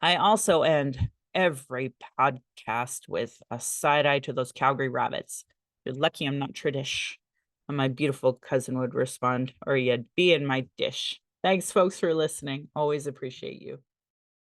I also end every podcast with a side eye to those Calgary rabbits. You're lucky I'm not Tradish. And my beautiful cousin would respond, or you'd be in my dish. Thanks, folks, for listening. Always appreciate you.